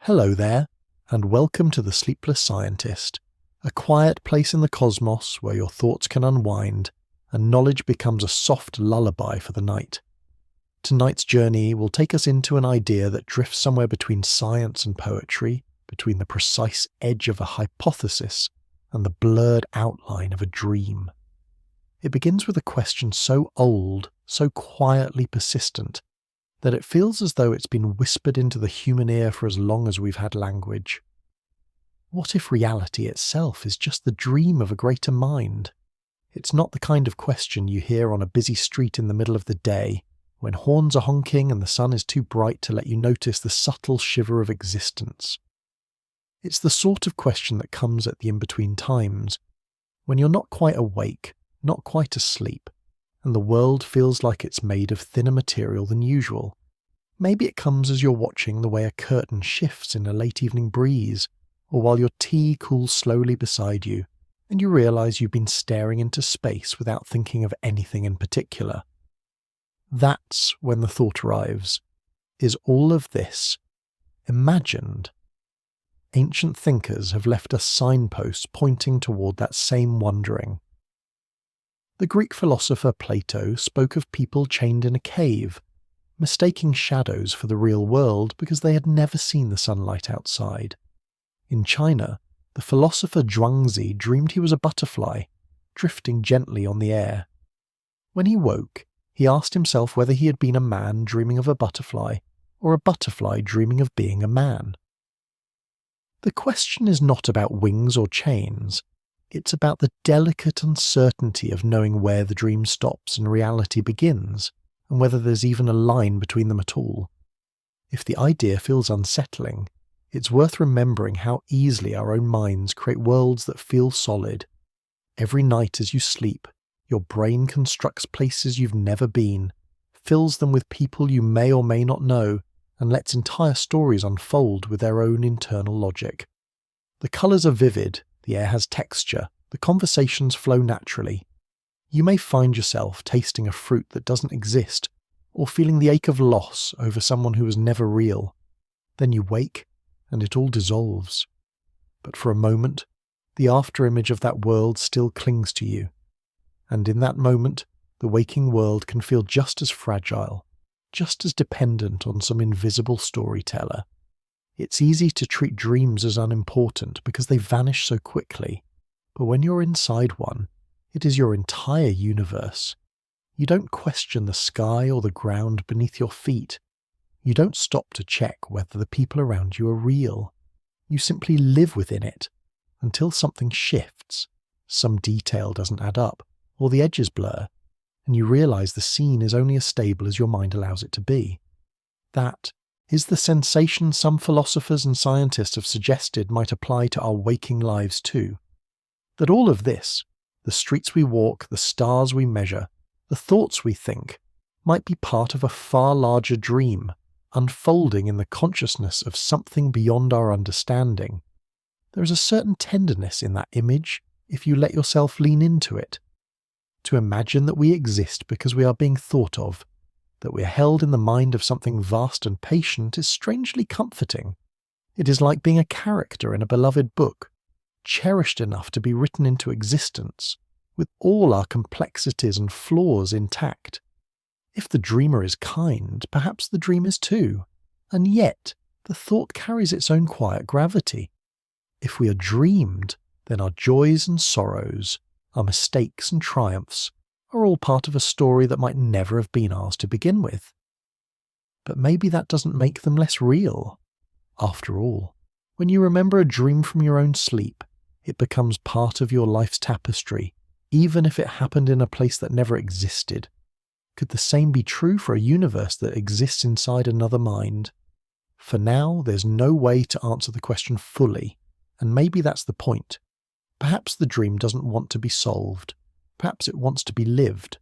Hello there, and welcome to the Sleepless Scientist, a quiet place in the cosmos where your thoughts can unwind and knowledge becomes a soft lullaby for the night. Tonight's journey will take us into an idea that drifts somewhere between science and poetry, between the precise edge of a hypothesis and the blurred outline of a dream. It begins with a question so old, so quietly persistent, that it feels as though it's been whispered into the human ear for as long as we've had language. What if reality itself is just the dream of a greater mind? It's not the kind of question you hear on a busy street in the middle of the day, when horns are honking and the sun is too bright to let you notice the subtle shiver of existence. It's the sort of question that comes at the in-between times, when you're not quite awake, not quite asleep, and the world feels like it's made of thinner material than usual. Maybe it comes as you're watching the way a curtain shifts in a late evening breeze, or while your tea cools slowly beside you, and you realise you've been staring into space without thinking of anything in particular. That's when the thought arrives. Is all of this imagined? Ancient thinkers have left us signposts pointing toward that same wondering. The Greek philosopher Plato spoke of people chained in a cave, mistaking shadows for the real world because they had never seen the sunlight outside. In China, the philosopher Zhuangzi dreamed he was a butterfly, drifting gently on the air. When he woke, he asked himself whether he had been a man dreaming of a butterfly, or a butterfly dreaming of being a man. The question is not about wings or chains. It's about the delicate uncertainty of knowing where the dream stops and reality begins, and whether there's even a line between them at all. If the idea feels unsettling, it's worth remembering how easily our own minds create worlds that feel solid. Every night as you sleep, your brain constructs places you've never been, fills them with people you may or may not know, and lets entire stories unfold with their own internal logic. The colours are vivid, the air has texture, the conversations flow naturally. You may find yourself tasting a fruit that doesn't exist, or feeling the ache of loss over someone who was never real. Then you wake, and it all dissolves. But for a moment, the afterimage of that world still clings to you. And in that moment, the waking world can feel just as fragile, just as dependent on some invisible storyteller. It's easy to treat dreams as unimportant because they vanish so quickly, but when you're inside one, it is your entire universe. You don't question the sky or the ground beneath your feet. You don't stop to check whether the people around you are real. You simply live within it until something shifts, some detail doesn't add up, or the edges blur, and you realise the scene is only as stable as your mind allows it to be. That is the sensation some philosophers and scientists have suggested might apply to our waking lives too. That all of this, the streets we walk, the stars we measure, the thoughts we think, might be part of a far larger dream, unfolding in the consciousness of something beyond our understanding. There is a certain tenderness in that image if you let yourself lean into it. To imagine that we exist because we are being thought of, that we are held in the mind of something vast and patient, is strangely comforting. It is like being a character in a beloved book, cherished enough to be written into existence, with all our complexities and flaws intact. If the dreamer is kind, perhaps the dream is too, and yet the thought carries its own quiet gravity. If we are dreamed, then our joys and sorrows, our mistakes and triumphs, are all part of a story that might never have been ours to begin with. But maybe that doesn't make them less real. After all, when you remember a dream from your own sleep, it becomes part of your life's tapestry, even if it happened in a place that never existed. Could the same be true for a universe that exists inside another mind? For now, there's no way to answer the question fully, and maybe that's the point. Perhaps the dream doesn't want to be solved. Perhaps it wants to be lived.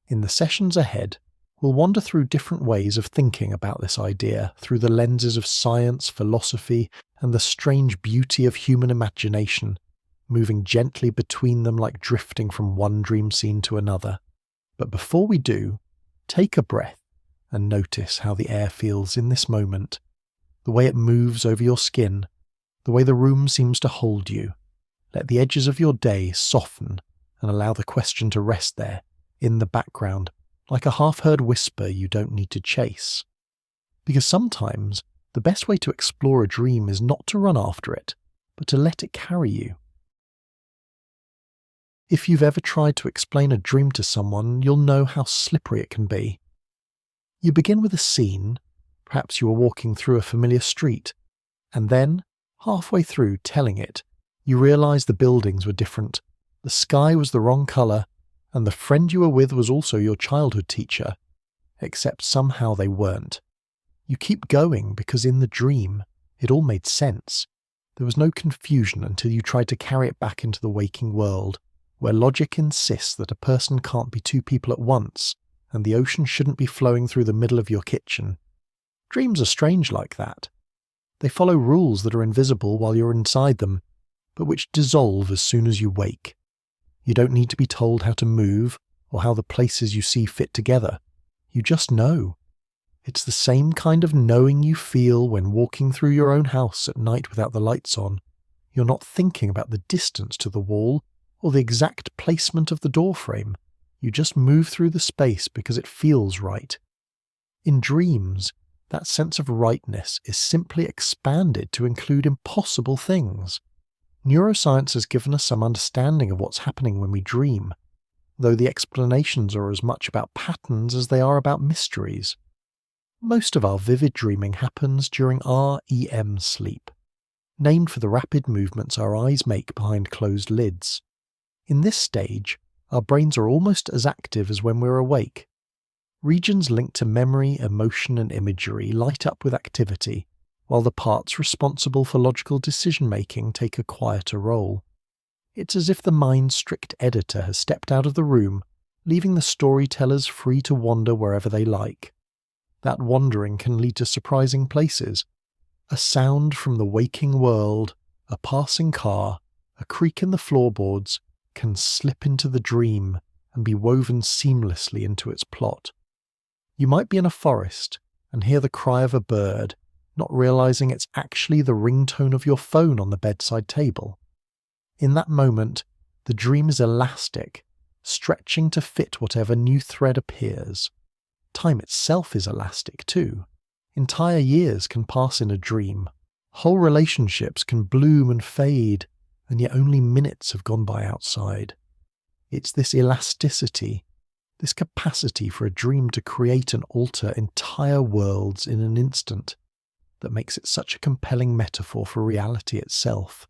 In the sessions ahead, we'll wander through different ways of thinking about this idea through the lenses of science, philosophy, and the strange beauty of human imagination, moving gently between them like drifting from one dream scene to another. But before we do, take a breath and notice how the air feels in this moment. the way it moves over your skin, the way the room seems to hold you. Let the edges of your day soften and allow the question to rest there, in the background, like a half-heard whisper you don't need to chase. Because sometimes the best way to explore a dream is not to run after it, but to let it carry you. If you've ever tried to explain a dream to someone, you'll know how slippery it can be. You begin with a scene, perhaps you are walking through a familiar street, and then, halfway through telling it, you realise the buildings were different, the sky was the wrong colour, and the friend you were with was also your childhood teacher, except somehow they weren't. You keep going because in the dream, it all made sense. There was no confusion until you tried to carry it back into the waking world, where logic insists that a person can't be two people at once, and the ocean shouldn't be flowing through the middle of your kitchen. Dreams are strange like that. They follow rules that are invisible while you're inside them, but which dissolve as soon as you wake. You don't need to be told how to move or how the places you see fit together. You just know. It's the same kind of knowing you feel when walking through your own house at night without the lights on. You're not thinking about the distance to the wall or the exact placement of the doorframe. You just move through the space because it feels right. In dreams, that sense of rightness is simply expanded to include impossible things. Neuroscience has given us some understanding of what's happening when we dream, though the explanations are as much about patterns as they are about mysteries. Most of our vivid dreaming happens during REM sleep, named for the rapid movements our eyes make behind closed lids. In this stage, our brains are almost as active as when we're awake. Regions linked to memory, emotion, and imagery light up with activity, while the parts responsible for logical decision-making take a quieter role. It's as if the mind's strict editor has stepped out of the room, leaving the storytellers free to wander wherever they like. That wandering can lead to surprising places. A sound from the waking world, a passing car, a creak in the floorboards can slip into the dream and be woven seamlessly into its plot. You might be in a forest and hear the cry of a bird, not realizing it's actually the ringtone of your phone on the bedside table. In that moment, the dream is elastic, stretching to fit whatever new thread appears. Time itself is elastic too. Entire years can pass in a dream. Whole relationships can bloom and fade, and yet only minutes have gone by outside. It's this elasticity, this capacity for a dream to create and alter entire worlds in an instant, that makes it such a compelling metaphor for reality itself.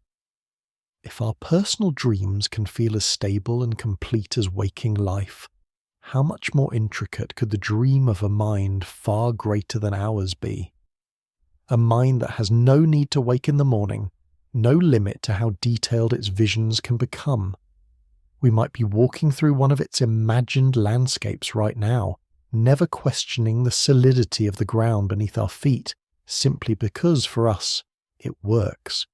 If our personal dreams can feel as stable and complete as waking life, how much more intricate could the dream of a mind far greater than ours be? A mind that has no need to wake in the morning, no limit to how detailed its visions can become. We might be walking through one of its imagined landscapes right now, never questioning the solidity of the ground beneath our feet, simply because for us it works.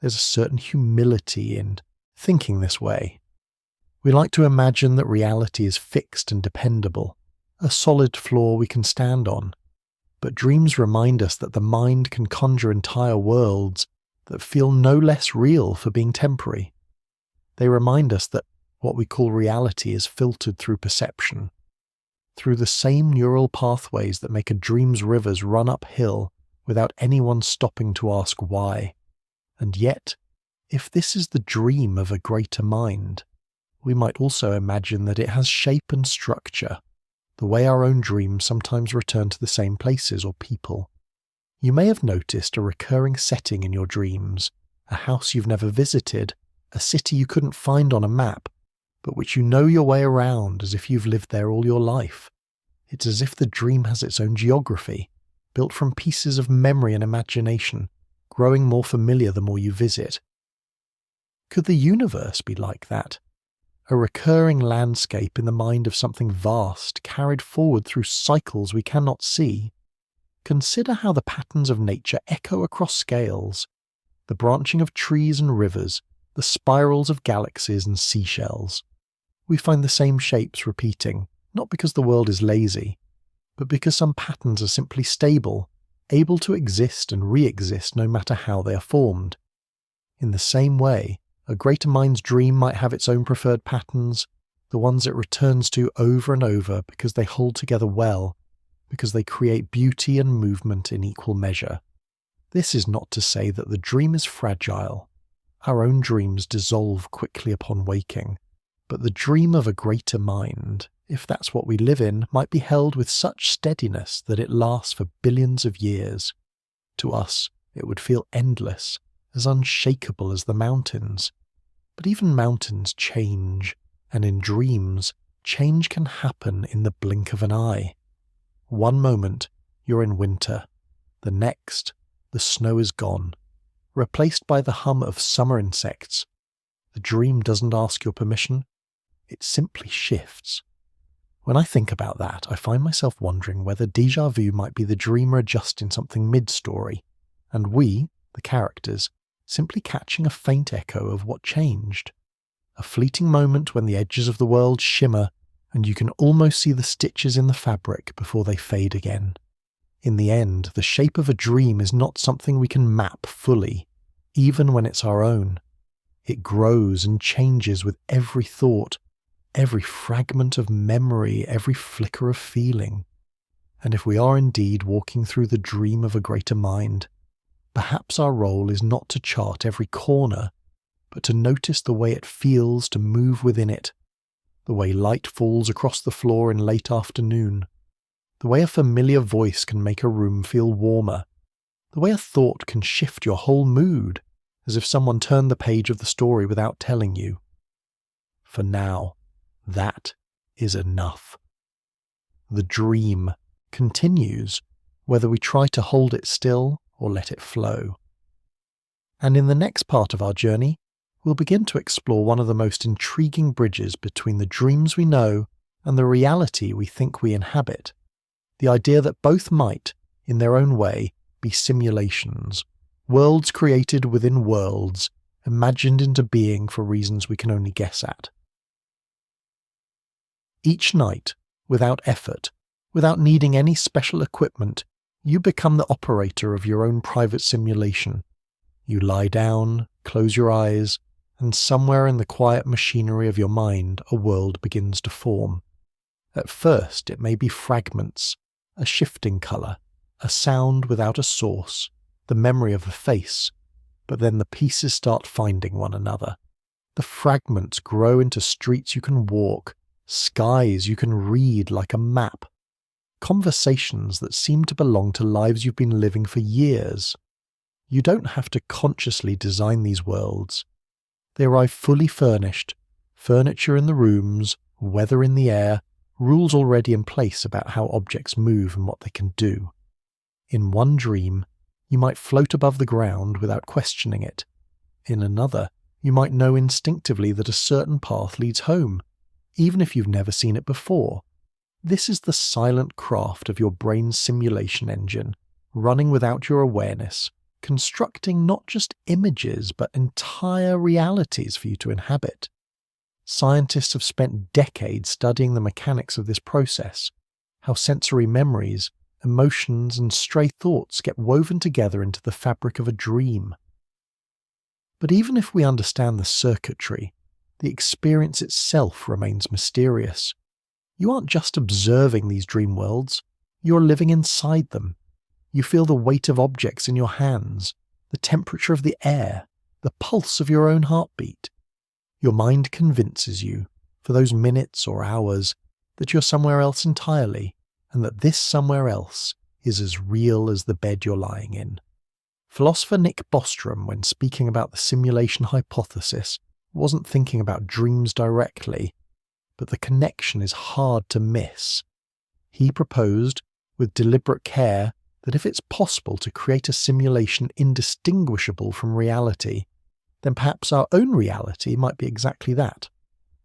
There's a certain humility in thinking this way. We like to imagine that reality is fixed and dependable, a solid floor we can stand on. But dreams remind us that the mind can conjure entire worlds that feel no less real for being temporary. They remind us that what we call reality is filtered through perception, through the same neural pathways that make a dream's rivers run uphill without anyone stopping to ask why. And yet, if this is the dream of a greater mind, we might also imagine that it has shape and structure, the way our own dreams sometimes return to the same places or people. You may have noticed a recurring setting in your dreams, a house you've never visited, a city you couldn't find on a map, but which you know your way around as if you've lived there all your life. It's as if the dream has its own geography, built from pieces of memory and imagination, growing more familiar the more you visit. Could the universe be like that? A recurring landscape in the mind of something vast, carried forward through cycles we cannot see. Consider how the patterns of nature echo across scales, the branching of trees and rivers, the spirals of galaxies and seashells. We find the same shapes repeating, not because the world is lazy, but because some patterns are simply stable, able to exist and re-exist no matter how they are formed. In the same way, a greater mind's dream might have its own preferred patterns, the ones it returns to over and over because they hold together well, because they create beauty and movement in equal measure. This is not to say that the dream is fragile. Our own dreams dissolve quickly upon waking, but the dream of a greater mind, if that's what we live in, might be held with such steadiness that it lasts for billions of years. To us, it would feel endless, as unshakable as the mountains. But even mountains change, and in dreams, change can happen in the blink of an eye. One moment, you're in winter. The next, the snow is gone, replaced by the hum of summer insects. The dream doesn't ask your permission. It simply shifts. When I think about that, I find myself wondering whether déjà vu might be the dreamer adjusting something mid-story, and we, the characters, simply catching a faint echo of what changed. A fleeting moment when the edges of the world shimmer and you can almost see the stitches in the fabric before they fade again. In the end, the shape of a dream is not something we can map fully, even when it's our own. It grows and changes with every thought, every fragment of memory, every flicker of feeling. And if we are indeed walking through the dream of a greater mind, perhaps our role is not to chart every corner, but to notice the way it feels to move within it, the way light falls across the floor in late afternoon, the way a familiar voice can make a room feel warmer, the way a thought can shift your whole mood, as if someone turned the page of the story without telling you. For now, that is enough. The dream continues, whether we try to hold it still or let it flow. And in the next part of our journey, we'll begin to explore one of the most intriguing bridges between the dreams we know and the reality we think we inhabit. The idea that both might, in their own way, be simulations, worlds created within worlds, imagined into being for reasons we can only guess at. Each night, without effort, without needing any special equipment, you become the operator of your own private simulation. You lie down, close your eyes, and somewhere in the quiet machinery of your mind a world begins to form. At first it may be fragments, a shifting colour, a sound without a source, the memory of a face, but then the pieces start finding one another. The fragments grow into streets you can walk, skies you can read like a map, conversations that seem to belong to lives you've been living for years. You don't have to consciously design these worlds. They arrive fully furnished, furniture in the rooms, weather in the air, rules already in place about how objects move and what they can do. In one dream, you might float above the ground without questioning it. In another, you might know instinctively that a certain path leads home, even if you've never seen it before. This is the silent craft of your brain's simulation engine, running without your awareness, constructing not just images but entire realities for you to inhabit. Scientists have spent decades studying the mechanics of this process, how sensory memories, emotions, and stray thoughts get woven together into the fabric of a dream. But even if we understand the circuitry, the experience itself remains mysterious. You aren't just observing these dream worlds, you're living inside them. You feel the weight of objects in your hands, the temperature of the air, the pulse of your own heartbeat. Your mind convinces you, for those minutes or hours, that you're somewhere else entirely, and that this somewhere else is as real as the bed you're lying in. Philosopher Nick Bostrom, when speaking about the simulation hypothesis, wasn't thinking about dreams directly, but the connection is hard to miss. He proposed, with deliberate care, that if it's possible to create a simulation indistinguishable from reality, then perhaps our own reality might be exactly that,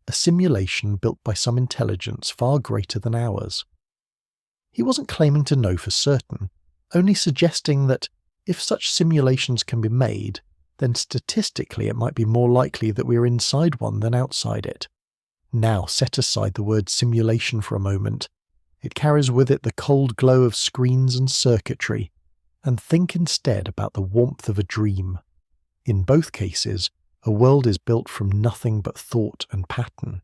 a simulation built by some intelligence far greater than ours. He wasn't claiming to know for certain, only suggesting that if such simulations can be made, then statistically it might be more likely that we are inside one than outside it. Now set aside the word simulation for a moment. It carries with it the cold glow of screens and circuitry, and think instead about the warmth of a dream. In both cases, a world is built from nothing but thought and pattern.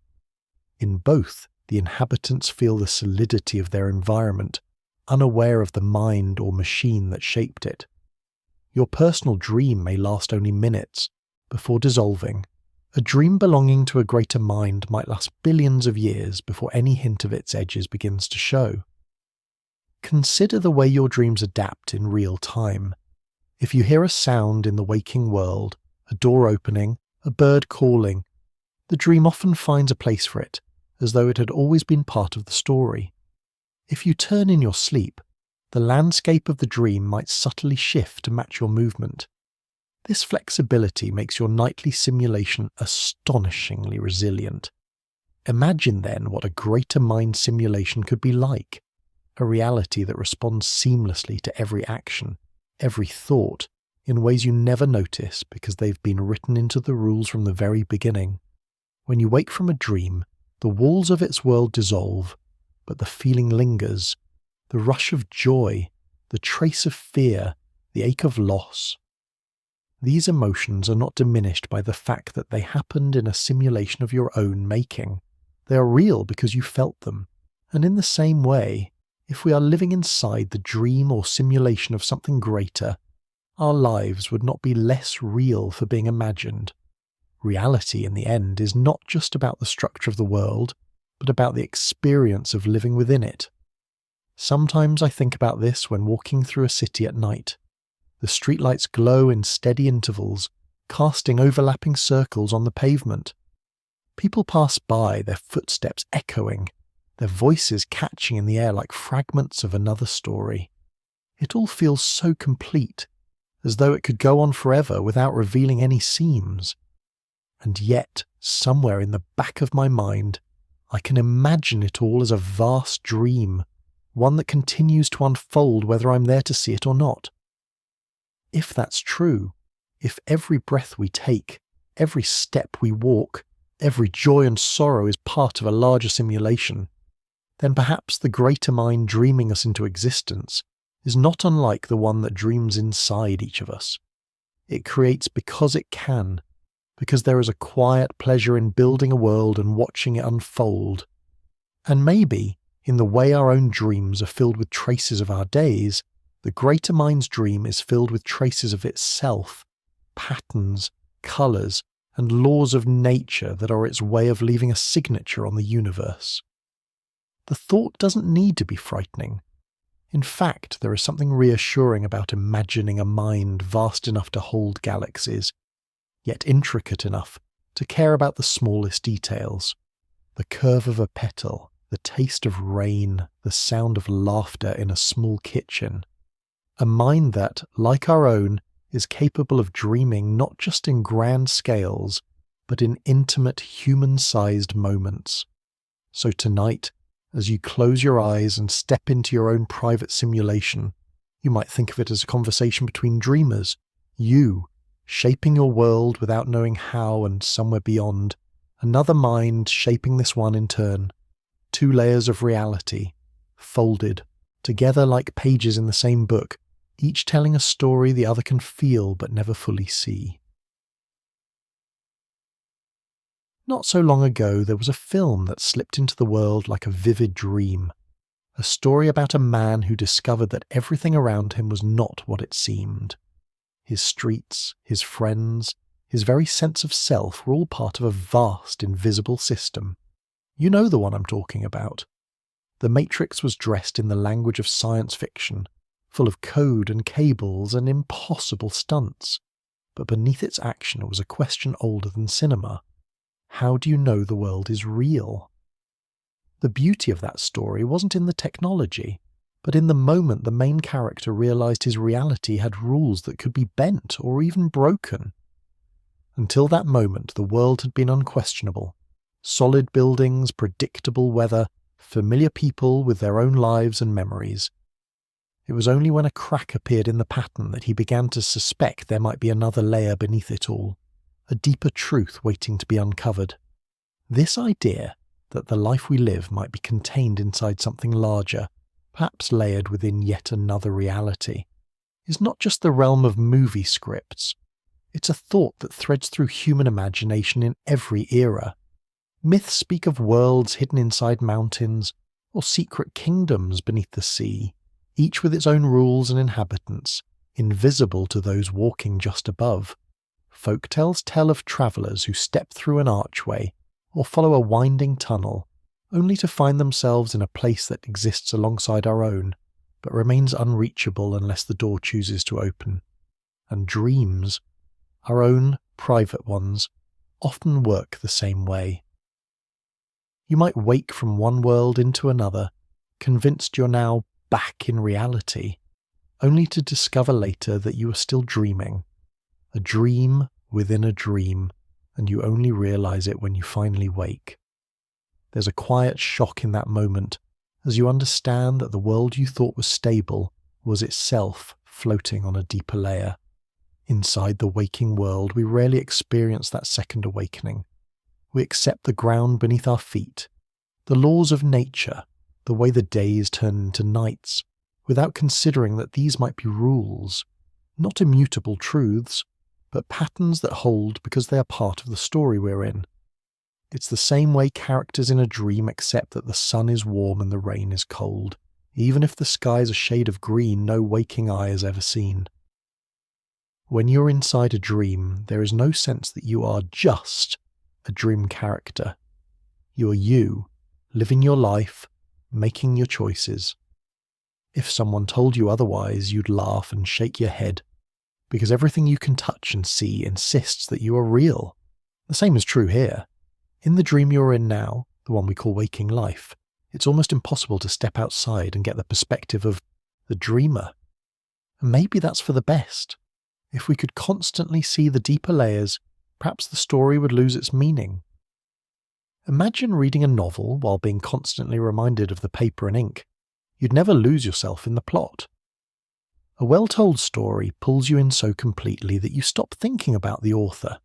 In both, the inhabitants feel the solidity of their environment, unaware of the mind or machine that shaped it. Your personal dream may last only minutes, before dissolving. A dream belonging to a greater mind might last billions of years before any hint of its edges begins to show. Consider the way your dreams adapt in real time. If you hear a sound in the waking world, a door opening, a bird calling, the dream often finds a place for it, as though it had always been part of the story. If you turn in your sleep, the landscape of the dream might subtly shift to match your movement. This flexibility makes your nightly simulation astonishingly resilient. Imagine then what a greater mind simulation could be like, a reality that responds seamlessly to every action, every thought, in ways you never notice because they've been written into the rules from the very beginning. When you wake from a dream, the walls of its world dissolve, but the feeling lingers, the rush of joy, the trace of fear, the ache of loss. These emotions are not diminished by the fact that they happened in a simulation of your own making. They are real because you felt them, and in the same way, if we are living inside the dream or simulation of something greater, our lives would not be less real for being imagined. Reality, in the end, is not just about the structure of the world, but about the experience of living within it. Sometimes I think about this when walking through a city at night. The streetlights glow in steady intervals, casting overlapping circles on the pavement. People pass by, their footsteps echoing, their voices catching in the air like fragments of another story. It all feels so complete, as though it could go on forever without revealing any seams. And yet, somewhere in the back of my mind, I can imagine it all as a vast dream, one that continues to unfold whether I'm there to see it or not. If that's true, if every breath we take, every step we walk, every joy and sorrow is part of a larger simulation, then perhaps the greater mind dreaming us into existence is not unlike the one that dreams inside each of us. It creates because it can, because there is a quiet pleasure in building a world and watching it unfold. And maybe, in the way our own dreams are filled with traces of our days, the greater mind's dream is filled with traces of itself, patterns, colours, and laws of nature that are its way of leaving a signature on the universe. The thought doesn't need to be frightening. In fact, there is something reassuring about imagining a mind vast enough to hold galaxies, yet intricate enough to care about the smallest details. The curve of a petal, the taste of rain, the sound of laughter in a small kitchen. A mind that, like our own, is capable of dreaming not just in grand scales, but in intimate human-sized moments. So tonight, as you close your eyes and step into your own private simulation, you might think of it as a conversation between dreamers, you, shaping your world without knowing how, and somewhere beyond, another mind shaping this one in turn. Two layers of reality, folded, together like pages in the same book, each telling a story the other can feel but never fully see. Not so long ago, there was a film that slipped into the world like a vivid dream. A story about a man who discovered that everything around him was not what it seemed. His streets, his friends, his very sense of self were all part of a vast invisible system. You know the one I'm talking about. The Matrix was dressed in the language of science fiction, full of code and cables and impossible stunts. But beneath its action was a question older than cinema. How do you know the world is real? The beauty of that story wasn't in the technology, but in the moment the main character realized his reality had rules that could be bent or even broken. Until that moment, the world had been unquestionable. Solid buildings, predictable weather, familiar people with their own lives and memories. It was only when a crack appeared in the pattern that he began to suspect there might be another layer beneath it all, a deeper truth waiting to be uncovered. This idea that the life we live might be contained inside something larger, perhaps layered within yet another reality, is not just the realm of movie scripts. It's a thought that threads through human imagination in every era. Myths speak of worlds hidden inside mountains, or secret kingdoms beneath the sea, each with its own rules and inhabitants, invisible to those walking just above. Folk tales tell of travellers who step through an archway or follow a winding tunnel, only to find themselves in a place that exists alongside our own, but remains unreachable unless the door chooses to open. And dreams, our own private ones, often work the same way. You might wake from one world into another, convinced you're now back in reality, only to discover later that you are still dreaming. A dream within a dream, and you only realize it when you finally wake. There's a quiet shock in that moment as you understand that the world you thought was stable was itself floating on a deeper layer. Inside the waking world, we rarely experience that second awakening. We accept the ground beneath our feet, the laws of nature, the way the days turn into nights, without considering that these might be rules, not immutable truths, but patterns that hold because they are part of the story we're in. It's the same way characters in a dream accept that the sun is warm and the rain is cold, even if the sky's a shade of green no waking eye has ever seen. When you're inside a dream, there is no sense that you are just a dream character. You are you, living your life, making your choices. If someone told you otherwise, you'd laugh and shake your head, because everything you can touch and see insists that you are real. The same is true here. In the dream you're in now, the one we call waking life, it's almost impossible to step outside and get the perspective of the dreamer. And maybe that's for the best. If we could constantly see the deeper layers, perhaps the story would lose its meaning. Imagine reading a novel while being constantly reminded of the paper and ink. You'd never lose yourself in the plot. A well-told story pulls you in so completely that you stop thinking about the author.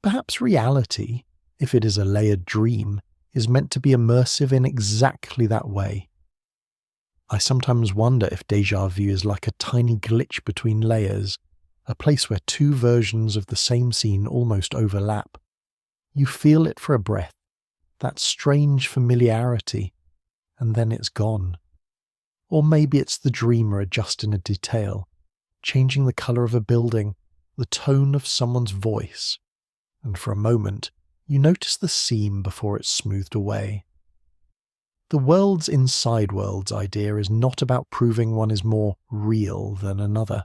Perhaps reality, if it is a layered dream, is meant to be immersive in exactly that way. I sometimes wonder if déjà vu is like a tiny glitch between layers, a place where two versions of the same scene almost overlap. You feel it for a breath, that strange familiarity, and then it's gone. Or maybe it's the dreamer adjusting a detail, changing the colour of a building, the tone of someone's voice, and for a moment you notice the seam before it's smoothed away. The worlds inside worlds idea is not about proving one is more real than another.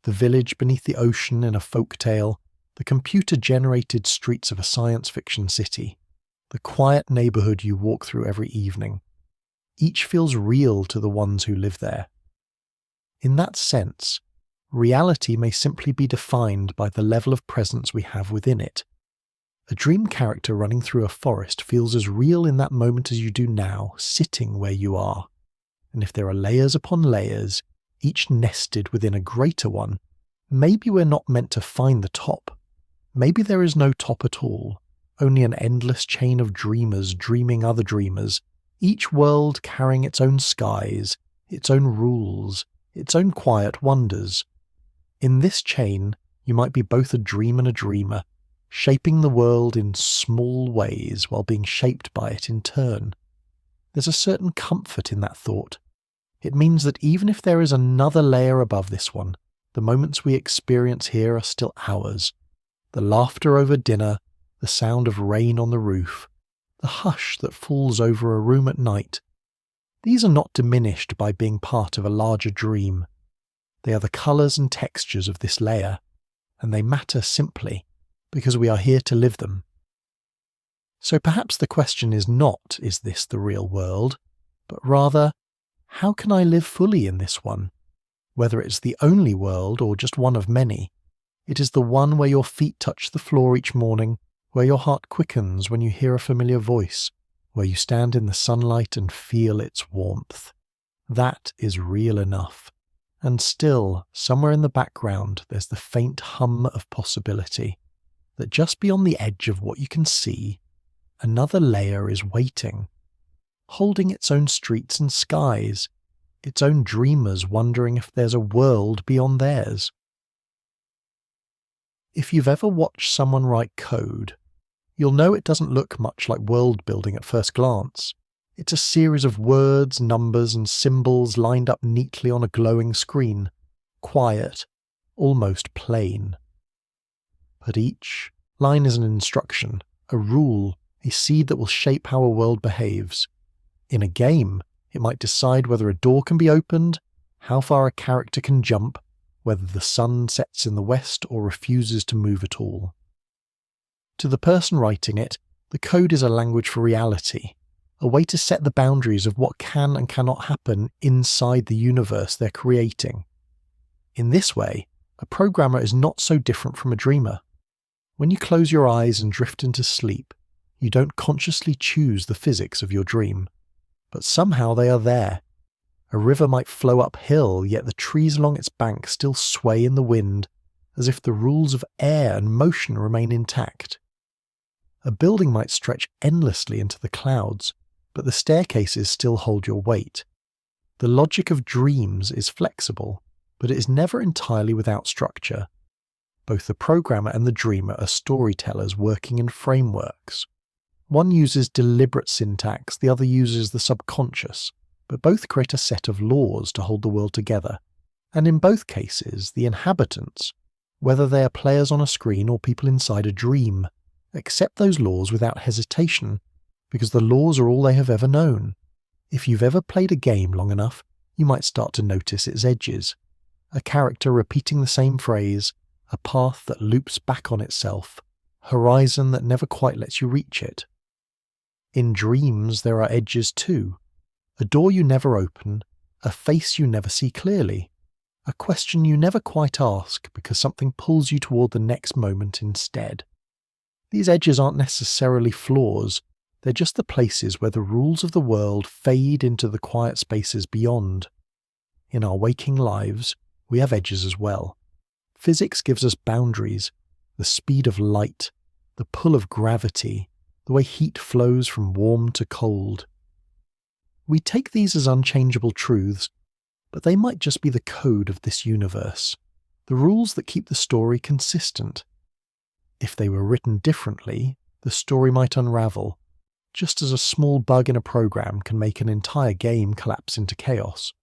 The village beneath the ocean in a folk tale, the computer-generated streets of a science fiction city, the quiet neighbourhood you walk through every evening. Each feels real to the ones who live there. In that sense, reality may simply be defined by the level of presence we have within it. A dream character running through a forest feels as real in that moment as you do now, sitting where you are. And if there are layers upon layers, each nested within a greater one, maybe we're not meant to find the top. Maybe there is no top at all, only an endless chain of dreamers dreaming other dreamers, each world carrying its own skies, its own rules, its own quiet wonders. In this chain, you might be both a dream and a dreamer, shaping the world in small ways while being shaped by it in turn. There's a certain comfort in that thought. It means that even if there is another layer above this one, the moments we experience here are still ours. The laughter over dinner, the sound of rain on the roof, the hush that falls over a room at night. These are not diminished by being part of a larger dream. They are the colours and textures of this layer, and they matter simply because we are here to live them. So perhaps the question is not, is this the real world, but rather, how can I live fully in this one? Whether it's the only world or just one of many, it is the one where your feet touch the floor each morning, where your heart quickens when you hear a familiar voice, where you stand in the sunlight and feel its warmth. That is real enough. And still, somewhere in the background, there's the faint hum of possibility, that just beyond the edge of what you can see, another layer is waiting, holding its own streets and skies, its own dreamers wondering if there's a world beyond theirs. If you've ever watched someone write code, you'll know it doesn't look much like world building at first glance. It's a series of words, numbers, and symbols lined up neatly on a glowing screen. Quiet, almost plain. But each line is an instruction, a rule, a seed that will shape how a world behaves. In a game, it might decide whether a door can be opened, how far a character can jump, whether the sun sets in the west or refuses to move at all. To the person writing it, the code is a language for reality, a way to set the boundaries of what can and cannot happen inside the universe they're creating. In this way, a programmer is not so different from a dreamer. When you close your eyes and drift into sleep, you don't consciously choose the physics of your dream, but somehow they are there. A river might flow uphill, yet the trees along its bank still sway in the wind, as if the rules of air and motion remain intact. A building might stretch endlessly into the clouds, but the staircases still hold your weight. The logic of dreams is flexible, but it is never entirely without structure. Both the programmer and the dreamer are storytellers working in frameworks. One uses deliberate syntax, the other uses the subconscious, but both create a set of laws to hold the world together. And in both cases, the inhabitants, whether they are players on a screen or people inside a dream, accept those laws without hesitation, because the laws are all they have ever known. If you've ever played a game long enough, you might start to notice its edges. A character repeating the same phrase, a path that loops back on itself, horizon that never quite lets you reach it. In dreams there are edges too. A door you never open, a face you never see clearly, a question you never quite ask because something pulls you toward the next moment instead. These edges aren't necessarily flaws, they're just the places where the rules of the world fade into the quiet spaces beyond. In our waking lives, we have edges as well. Physics gives us boundaries, the speed of light, the pull of gravity, the way heat flows from warm to cold. We take these as unchangeable truths, but they might just be the code of this universe, the rules that keep the story consistent. If they were written differently, the story might unravel, just as a small bug in a program can make an entire game collapse into chaos.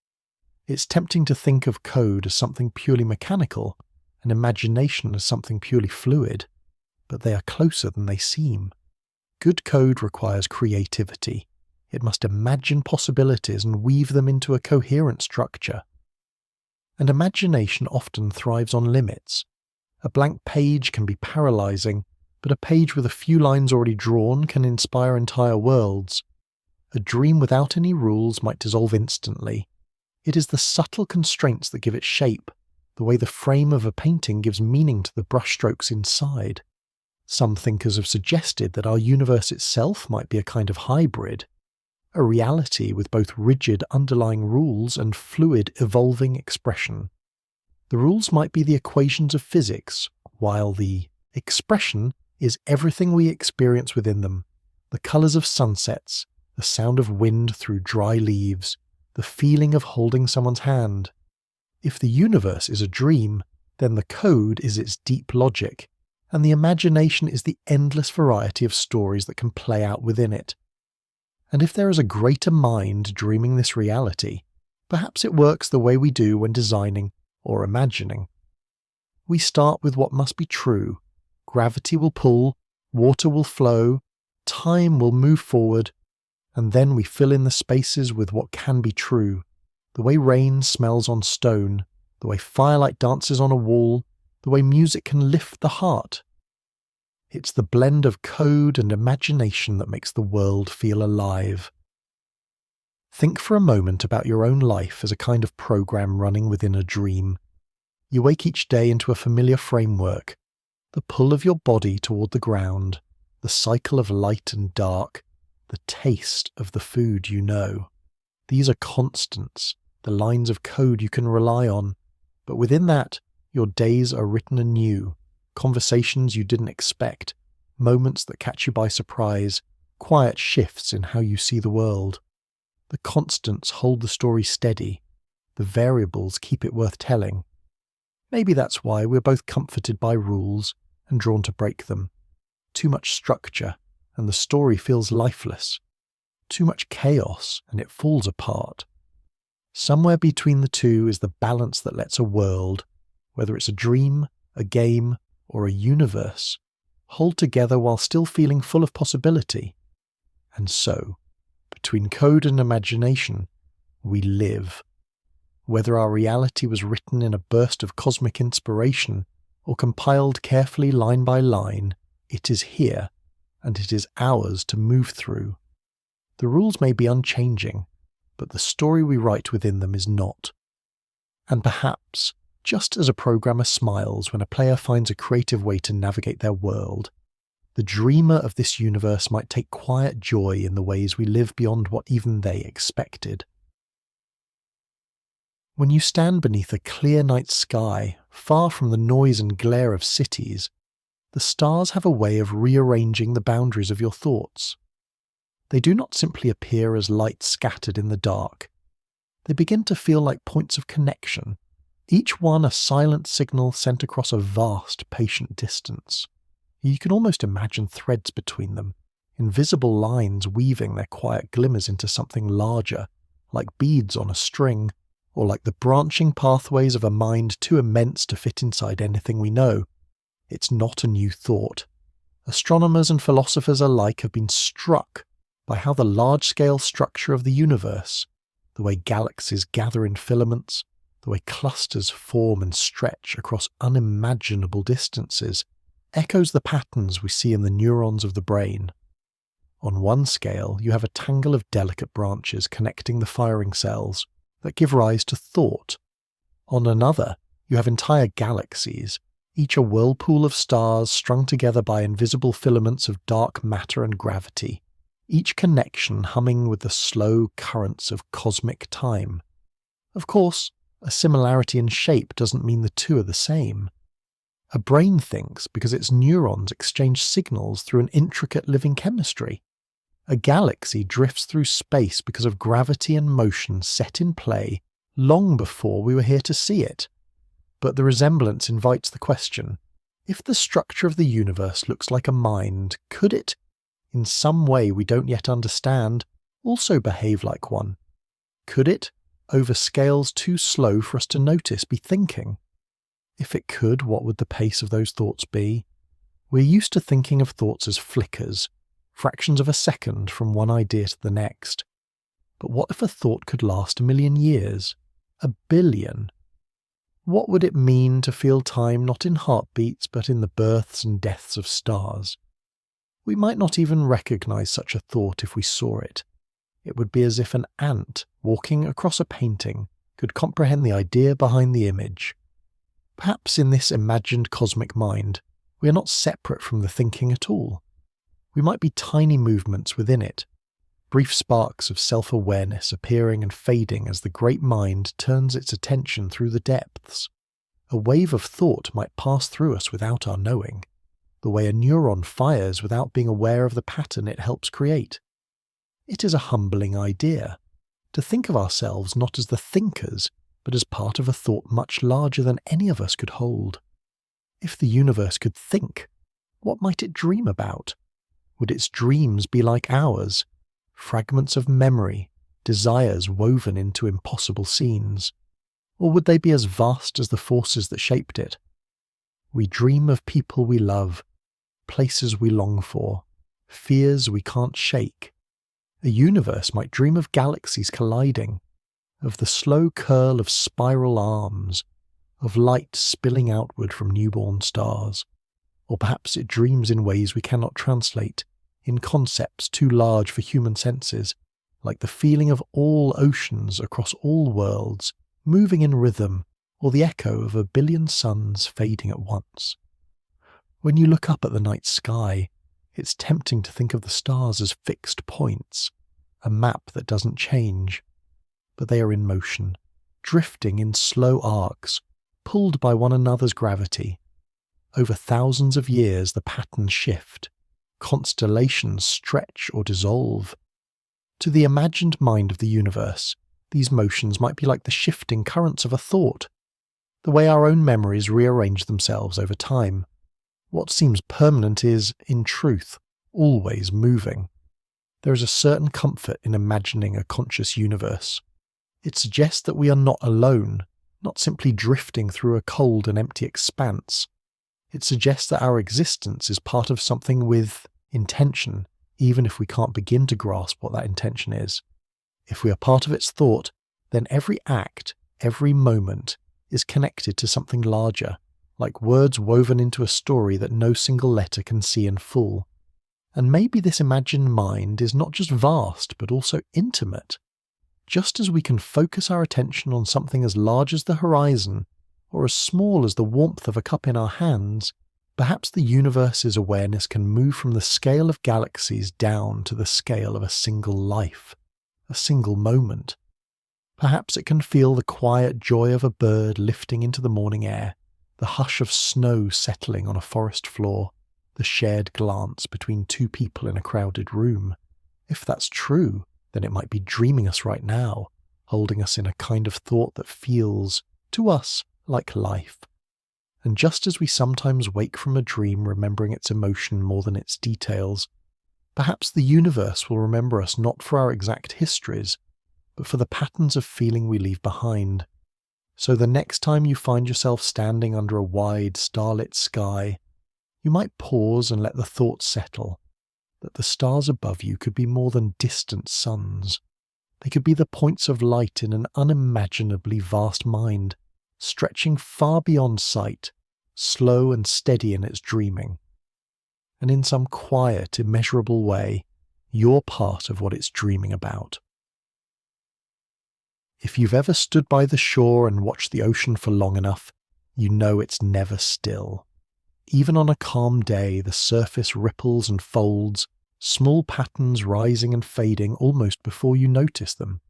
It's tempting to think of code as something purely mechanical, and imagination as something purely fluid, but they are closer than they seem. Good code requires creativity. It must imagine possibilities and weave them into a coherent structure. And imagination often thrives on limits. A blank page can be paralyzing, but a page with a few lines already drawn can inspire entire worlds. A dream without any rules might dissolve instantly. It is the subtle constraints that give it shape, the way the frame of a painting gives meaning to the brushstrokes inside. Some thinkers have suggested that our universe itself might be a kind of hybrid, a reality with both rigid underlying rules and fluid evolving expression. The rules might be the equations of physics, while the expression is everything we experience within them, the colours of sunsets, the sound of wind through dry leaves, the feeling of holding someone's hand. If the universe is a dream, then the code is its deep logic, and the imagination is the endless variety of stories that can play out within it. And if there is a greater mind dreaming this reality, perhaps it works the way we do when designing or imagining. We start with what must be true. Gravity will pull, water will flow, time will move forward, and then we fill in the spaces with what can be true. The way rain smells on stone, the way firelight dances on a wall, the way music can lift the heart. It's the blend of code and imagination that makes the world feel alive. Think for a moment about your own life as a kind of program running within a dream. You wake each day into a familiar framework, the pull of your body toward the ground, the cycle of light and dark, the taste of the food you know. These are constants, the lines of code you can rely on, but within that, your days are written anew, conversations you didn't expect, moments that catch you by surprise, quiet shifts in how you see the world. The constants hold the story steady, The variables keep it worth telling. Maybe that's why we're both comforted by rules and drawn to break them. Too much structure, and the story feels lifeless. Too much chaos, and it falls apart. Somewhere between the two is the balance that lets a world, whether it's a dream, a game, or a universe, hold together while still feeling full of possibility. And so, between code and imagination, we live. Whether our reality was written in a burst of cosmic inspiration or compiled carefully line by line, it is here, and it is ours to move through. The rules may be unchanging, but the story we write within them is not. And perhaps, just as a programmer smiles when a player finds a creative way to navigate their world, the dreamer of this universe might take quiet joy in the ways we live beyond what even they expected. When you stand beneath a clear night sky, far from the noise and glare of cities, the stars have a way of rearranging the boundaries of your thoughts. They do not simply appear as light scattered in the dark. They begin to feel like points of connection, each one a silent signal sent across a vast, patient distance. You can almost imagine threads between them, invisible lines weaving their quiet glimmers into something larger, like beads on a string, or like the branching pathways of a mind too immense to fit inside anything we know. It's not a new thought. Astronomers and philosophers alike have been struck by how the large-scale structure of the universe, the way galaxies gather in filaments, the way clusters form and stretch across unimaginable distances, echoes the patterns we see in the neurons of the brain. On one scale, you have a tangle of delicate branches connecting the firing cells that give rise to thought. On another, you have entire galaxies, each a whirlpool of stars strung together by invisible filaments of dark matter and gravity, each connection humming with the slow currents of cosmic time. Of course, a similarity in shape doesn't mean the two are the same. A brain thinks because its neurons exchange signals through an intricate living chemistry. A galaxy drifts through space because of gravity and motion set in play long before we were here to see it. But the resemblance invites the question, if the structure of the universe looks like a mind, could it, in some way we don't yet understand, also behave like one? Could it, over scales too slow for us to notice, be thinking? If it could, what would the pace of those thoughts be? We're used to thinking of thoughts as flickers, fractions of a second from one idea to the next. But what if a thought could last 1,000,000 years? 1,000,000,000? What would it mean to feel time not in heartbeats but in the births and deaths of stars? We might not even recognize such a thought if we saw it. It would be as if an ant walking across a painting could comprehend the idea behind the image. Perhaps in this imagined cosmic mind, we are not separate from the thinking at all. We might be tiny movements within it, brief sparks of self-awareness appearing and fading as the great mind turns its attention through the depths. A wave of thought might pass through us without our knowing, the way a neuron fires without being aware of the pattern it helps create. It is a humbling idea, to think of ourselves not as the thinkers, but as part of a thought much larger than any of us could hold. If the universe could think, what might it dream about? Would its dreams be like ours, fragments of memory, desires woven into impossible scenes? Or would they be as vast as the forces that shaped it? We dream of people we love, places we long for, fears we can't shake. A universe might dream of galaxies colliding, of the slow curl of spiral arms, of light spilling outward from newborn stars. Or perhaps it dreams in ways we cannot translate, in concepts too large for human senses, like the feeling of all oceans across all worlds, moving in rhythm, or the echo of 1,000,000,000 suns fading at once. When you look up at the night sky, it's tempting to think of the stars as fixed points, a map that doesn't change. But they are in motion, drifting in slow arcs, pulled by one another's gravity. Over thousands of years the patterns shift, constellations stretch or dissolve. To the imagined mind of the universe, These motions might be like the shifting currents of a thought, the way our own memories rearrange themselves over time. What seems permanent is, in truth, always moving. There is a certain comfort in imagining a conscious universe. It suggests that we are not alone, not simply drifting through a cold and empty expanse. It suggests that our existence is part of something with intention, even if we can't begin to grasp what that intention is. If we are part of its thought, then every act, every moment, is connected to something larger, like words woven into a story that no single letter can see in full. And maybe this imagined mind is not just vast, but also intimate. Just as we can focus our attention on something as large as the horizon, or as small as the warmth of a cup in our hands, perhaps the universe's awareness can move from the scale of galaxies down to the scale of a single life, a single moment. Perhaps it can feel the quiet joy of a bird lifting into the morning air, the hush of snow settling on a forest floor, the shared glance between two people in a crowded room. If that's true, then it might be dreaming us right now, holding us in a kind of thought that feels, to us, like life. And just as we sometimes wake from a dream remembering its emotion more than its details, perhaps the universe will remember us not for our exact histories, but for the patterns of feeling we leave behind. So the next time you find yourself standing under a wide, starlit sky, you might pause and let the thought settle that the stars above you could be more than distant suns. They could be the points of light in an unimaginably vast mind, stretching far beyond sight, slow and steady in its dreaming. And in some quiet, immeasurable way, you're part of what it's dreaming about. If you've ever stood by the shore and watched the ocean for long enough, you know it's never still. Even on a calm day, the surface ripples and folds, small patterns rising and fading almost before you notice them.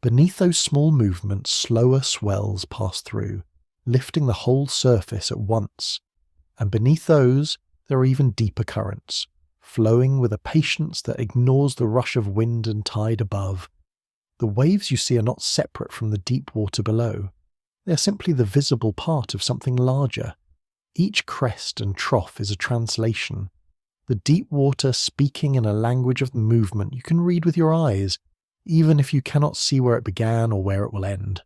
Beneath those small movements, slower swells pass through, lifting the whole surface at once. And beneath those, there are even deeper currents, flowing with a patience that ignores the rush of wind and tide above. The waves you see are not separate from the deep water below. They are simply the visible part of something larger. Each crest and trough is a translation. The deep water speaking in a language of movement you can read with your eyes, even if you cannot see where it began or where it will end.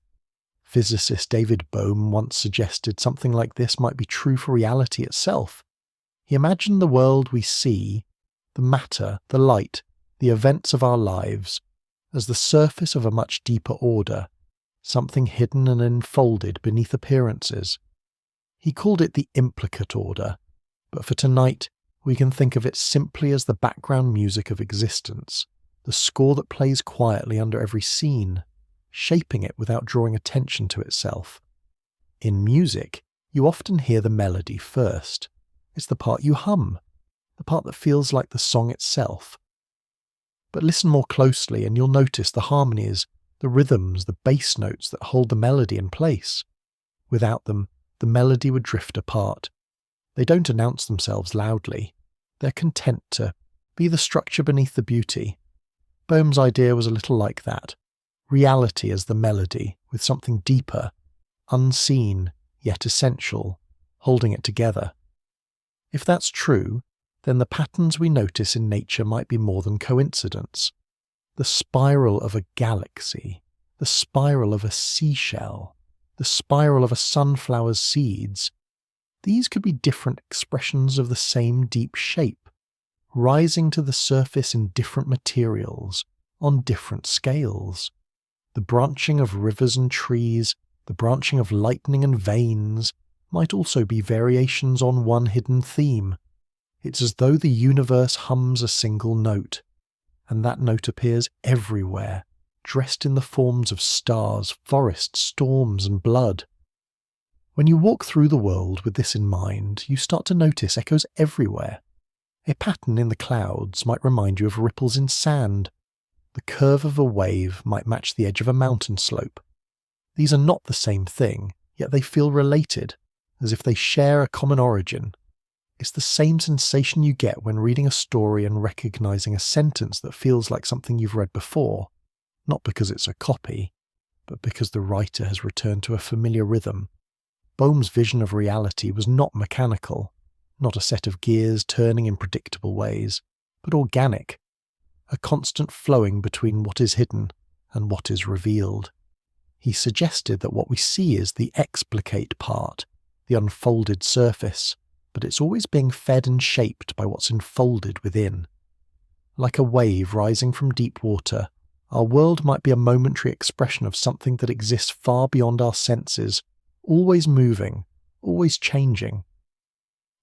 Physicist David Bohm once suggested something like this might be true for reality itself. He imagined the world we see, the matter, the light, the events of our lives, as the surface of a much deeper order, something hidden and enfolded beneath appearances. He called it the implicate order, but for tonight we can think of it simply as the background music of existence, the score that plays quietly under every scene, shaping it without drawing attention to itself. In music, you often hear the melody first. It's the part you hum, the part that feels like the song itself. But listen more closely and you'll notice the harmonies, the rhythms, the bass notes that hold the melody in place. Without them, the melody would drift apart. They don't announce themselves loudly. They're content to be the structure beneath the beauty. Bohm's idea was a little like that. Reality as the melody, with something deeper, unseen, yet essential, holding it together. If that's true, then the patterns we notice in nature might be more than coincidence. The spiral of a galaxy, the spiral of a seashell, the spiral of a sunflower's seeds, these could be different expressions of the same deep shape, rising to the surface in different materials, on different scales. The branching of rivers and trees, the branching of lightning and veins, might also be variations on one hidden theme. It's as though the universe hums a single note, and that note appears everywhere, dressed in the forms of stars, forests, storms, and blood. When you walk through the world with this in mind, you start to notice echoes everywhere. A pattern in the clouds might remind you of ripples in sand. The curve of a wave might match the edge of a mountain slope. These are not the same thing, yet they feel related, as if they share a common origin. It's the same sensation you get when reading a story and recognizing a sentence that feels like something you've read before, not because it's a copy, but because the writer has returned to a familiar rhythm. Boehm's vision of reality was not mechanical, not a set of gears turning in predictable ways, but organic, a constant flowing between what is hidden and what is revealed. He suggested that what we see is the explicate part, the unfolded surface, but it's always being fed and shaped by what's enfolded within. Like a wave rising from deep water, our world might be a momentary expression of something that exists far beyond our senses, always moving, always changing.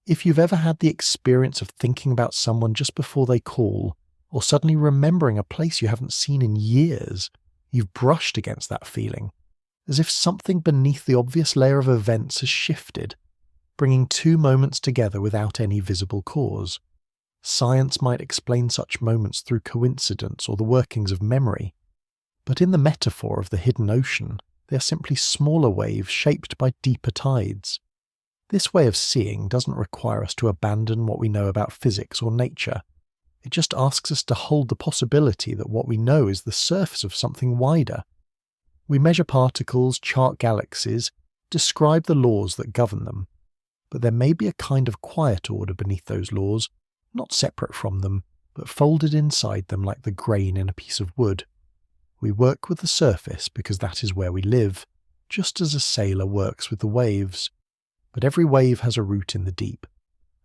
If you've ever had the experience of thinking about someone just before they call, or suddenly remembering a place you haven't seen in years, you've brushed against that feeling, as if something beneath the obvious layer of events has shifted, bringing two moments together without any visible cause. Science might explain such moments through coincidence or the workings of memory, but in the metaphor of the hidden ocean, they are simply smaller waves shaped by deeper tides. This way of seeing doesn't require us to abandon what we know about physics or nature. It just asks us to hold the possibility that what we know is the surface of something wider. We measure particles, chart galaxies, describe the laws that govern them, but there may be a kind of quiet order beneath those laws, not separate from them, but folded inside them like the grain in a piece of wood. We work with the surface because that is where we live, just as a sailor works with the waves. But every wave has a root in the deep,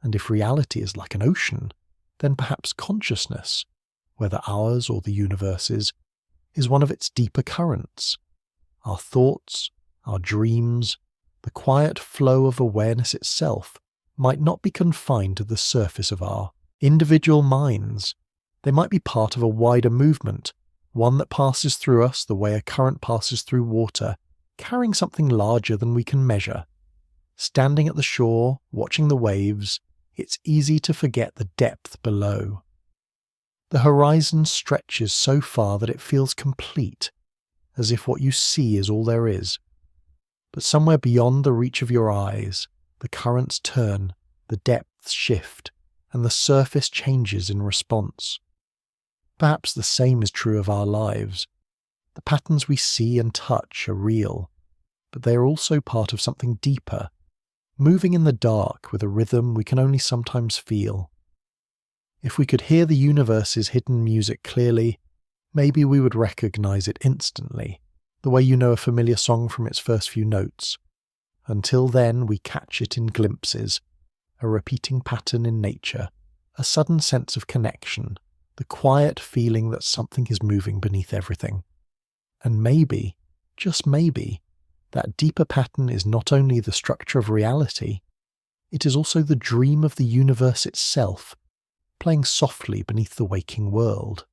and if reality is like an ocean, then perhaps consciousness, whether ours or the universe's, is one of its deeper currents. Our thoughts, our dreams, the quiet flow of awareness itself might not be confined to the surface of our individual minds. They might be part of a wider movement, one that passes through us the way a current passes through water, carrying something larger than we can measure. Standing at the shore, watching the waves, it's easy to forget the depth below. The horizon stretches so far that it feels complete, as if what you see is all there is. But somewhere beyond the reach of your eyes, the currents turn, the depths shift, and the surface changes in response. Perhaps the same is true of our lives. The patterns we see and touch are real, but they are also part of something deeper, moving in the dark with a rhythm we can only sometimes feel. If we could hear the universe's hidden music clearly, maybe we would recognize it instantly, the way you know a familiar song from its first few notes. Until then, we catch it in glimpses, a repeating pattern in nature, a sudden sense of connection, the quiet feeling that something is moving beneath everything. And maybe, just maybe, that deeper pattern is not only the structure of reality, it is also the dream of the universe itself, playing softly beneath the waking world.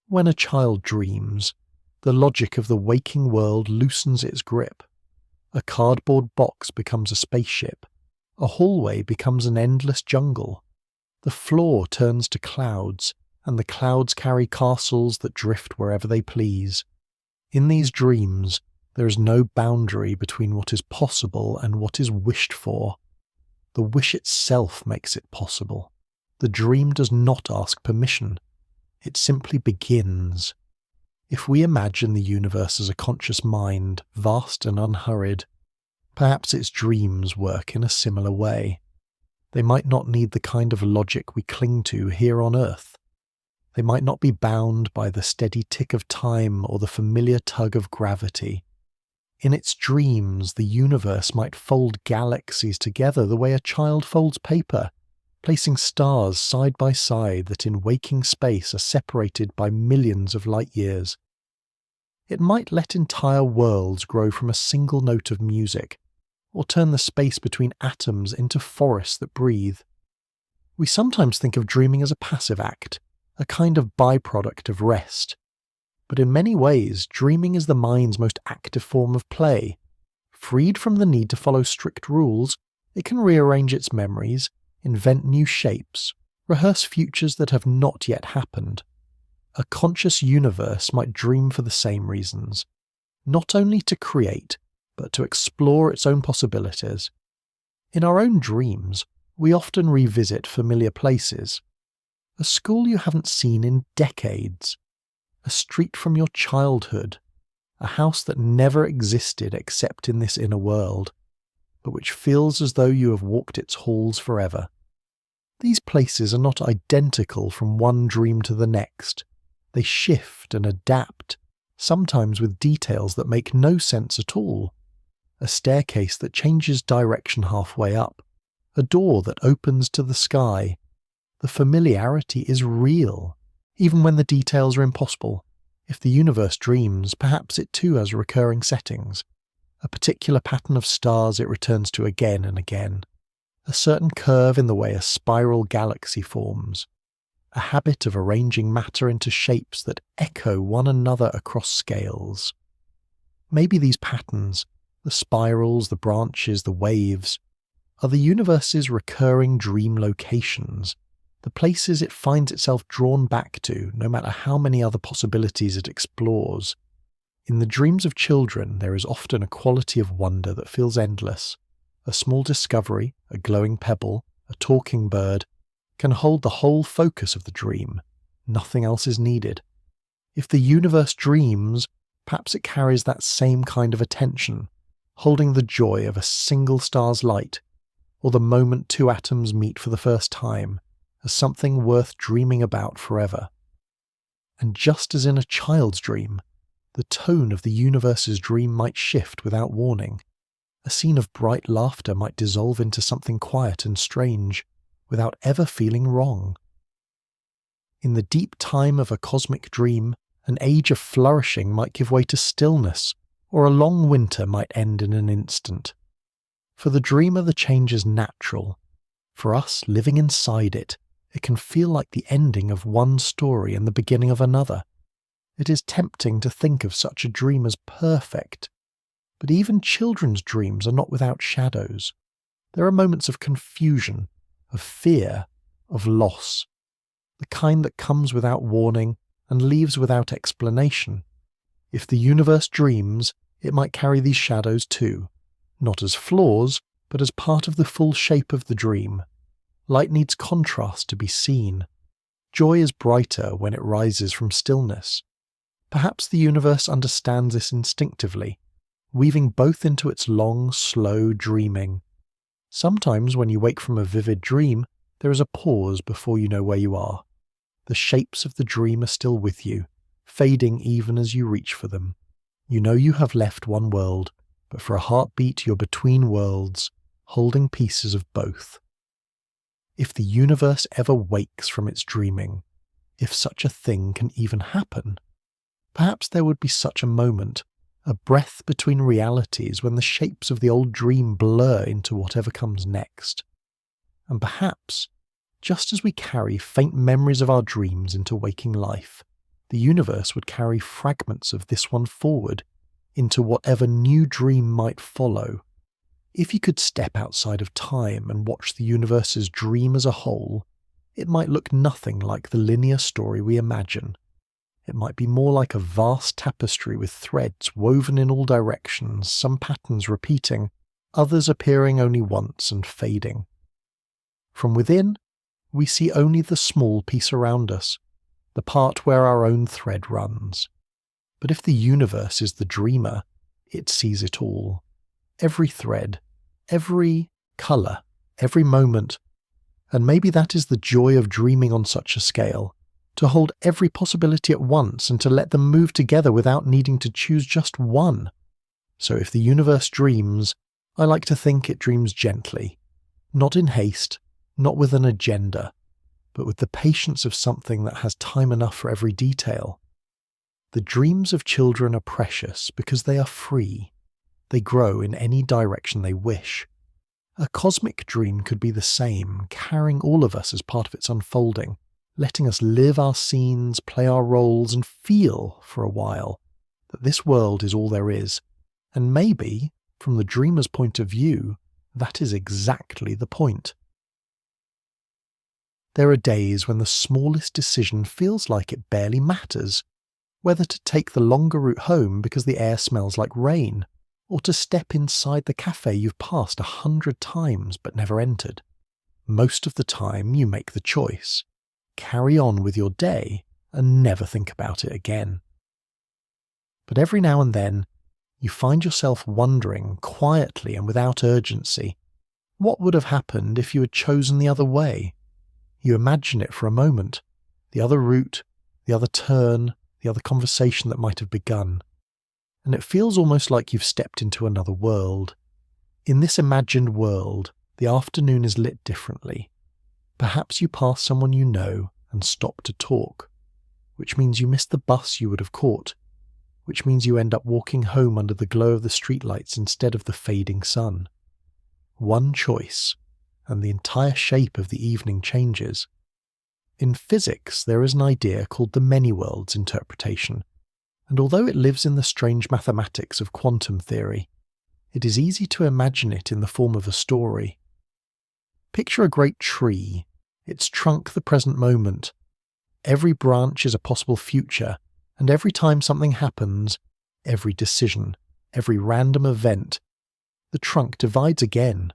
When a child dreams, the logic of the waking world loosens its grip. A cardboard box becomes a spaceship. A hallway becomes an endless jungle. The floor turns to clouds, and the clouds carry castles that drift wherever they please. In these dreams, there is no boundary between what is possible and what is wished for. The wish itself makes it possible. The dream does not ask permission. It simply begins. If we imagine the universe as a conscious mind, vast and unhurried, perhaps its dreams work in a similar way. They might not need the kind of logic we cling to here on Earth. They might not be bound by the steady tick of time or the familiar tug of gravity. In its dreams, the universe might fold galaxies together the way a child folds paper, placing stars side by side that in waking space are separated by millions of light years. It might let entire worlds grow from a single note of music, or turn the space between atoms into forests that breathe. We sometimes think of dreaming as a passive act, a kind of byproduct of rest. But in many ways, dreaming is the mind's most active form of play. Freed from the need to follow strict rules, it can rearrange its memories, invent new shapes, rehearse futures that have not yet happened. A conscious universe might dream for the same reasons, not only to create, but to explore its own possibilities. In our own dreams, we often revisit familiar places. A school you haven't seen in decades, a street from your childhood, a house that never existed except in this inner world, but which feels as though you have walked its halls forever. These places are not identical from one dream to the next. They shift and adapt, sometimes with details that make no sense at all. A staircase that changes direction halfway up, a door that opens to the sky. The familiarity is real, even when the details are impossible. If the universe dreams, perhaps it too has recurring settings, a particular pattern of stars it returns to again and again, a certain curve in the way a spiral galaxy forms, a habit of arranging matter into shapes that echo one another across scales. Maybe these patterns, the spirals, the branches, the waves, are the universe's recurring dream locations, the places it finds itself drawn back to no matter how many other possibilities it explores. In the dreams of children, there is often a quality of wonder that feels endless. A small discovery, a glowing pebble, a talking bird, can hold the whole focus of the dream. Nothing else is needed. If the universe dreams, perhaps it carries that same kind of attention, holding the joy of a single star's light, or the moment two atoms meet for the first time, as something worth dreaming about forever. And just as in a child's dream, the tone of the universe's dream might shift without warning. A scene of bright laughter might dissolve into something quiet and strange, without ever feeling wrong. In the deep time of a cosmic dream, an age of flourishing might give way to stillness, or a long winter might end in an instant. For the dreamer, the change is natural. For us, living inside it, it can feel like the ending of one story and the beginning of another. It is tempting to think of such a dream as perfect. But even children's dreams are not without shadows. There are moments of confusion, of fear, of loss, the kind that comes without warning and leaves without explanation. If the universe dreams, it might carry these shadows too, not as flaws, but as part of the full shape of the dream. Light needs contrast to be seen. Joy is brighter when it rises from stillness. Perhaps the universe understands this instinctively, weaving both into its long, slow dreaming. Sometimes when you wake from a vivid dream, there is a pause before you know where you are. The shapes of the dream are still with you, fading even as you reach for them. You know you have left one world, but for a heartbeat you're between worlds, holding pieces of both. If the universe ever wakes from its dreaming, if such a thing can even happen, perhaps there would be such a moment, a breath between realities when the shapes of the old dream blur into whatever comes next. And perhaps, just as we carry faint memories of our dreams into waking life, the universe would carry fragments of this one forward into whatever new dream might follow. If you could step outside of time and watch the universe's dream as a whole, it might look nothing like the linear story we imagine. It might be more like a vast tapestry with threads woven in all directions, some patterns repeating, others appearing only once and fading. From within, we see only the small piece around us, the part where our own thread runs. But if the universe is the dreamer, it sees it all. Every thread, every colour, every moment. And maybe that is the joy of dreaming on such a scale, to hold every possibility at once and to let them move together without needing to choose just one. So if the universe dreams, I like to think it dreams gently, not in haste, not with an agenda, but with the patience of something that has time enough for every detail. The dreams of children are precious because they are free. They grow in any direction they wish. A cosmic dream could be the same, carrying all of us as part of its unfolding, letting us live our scenes, play our roles, and feel, for a while, that this world is all there is. And maybe, from the dreamer's point of view, that is exactly the point. There are days when the smallest decision feels like it barely matters, whether to take the longer route home because the air smells like rain, or to step inside the cafe you've passed 100 times but never entered. Most of the time you make the choice. Carry on with your day, and never think about it again. But every now and then, you find yourself wondering quietly and without urgency, what would have happened if you had chosen the other way? You imagine it for a moment, the other route, the other turn, the other conversation that might have begun. And it feels almost like you've stepped into another world. In this imagined world, the afternoon is lit differently. Perhaps you pass someone you know and stop to talk, which means you miss the bus you would have caught, which means you end up walking home under the glow of the streetlights instead of the fading sun. One choice, and the entire shape of the evening changes. In physics, there is an idea called the many worlds interpretation, and although it lives in the strange mathematics of quantum theory, it is easy to imagine it in the form of a story. Picture a great tree, its trunk the present moment. Every branch is a possible future, and every time something happens, every decision, every random event, the trunk divides again.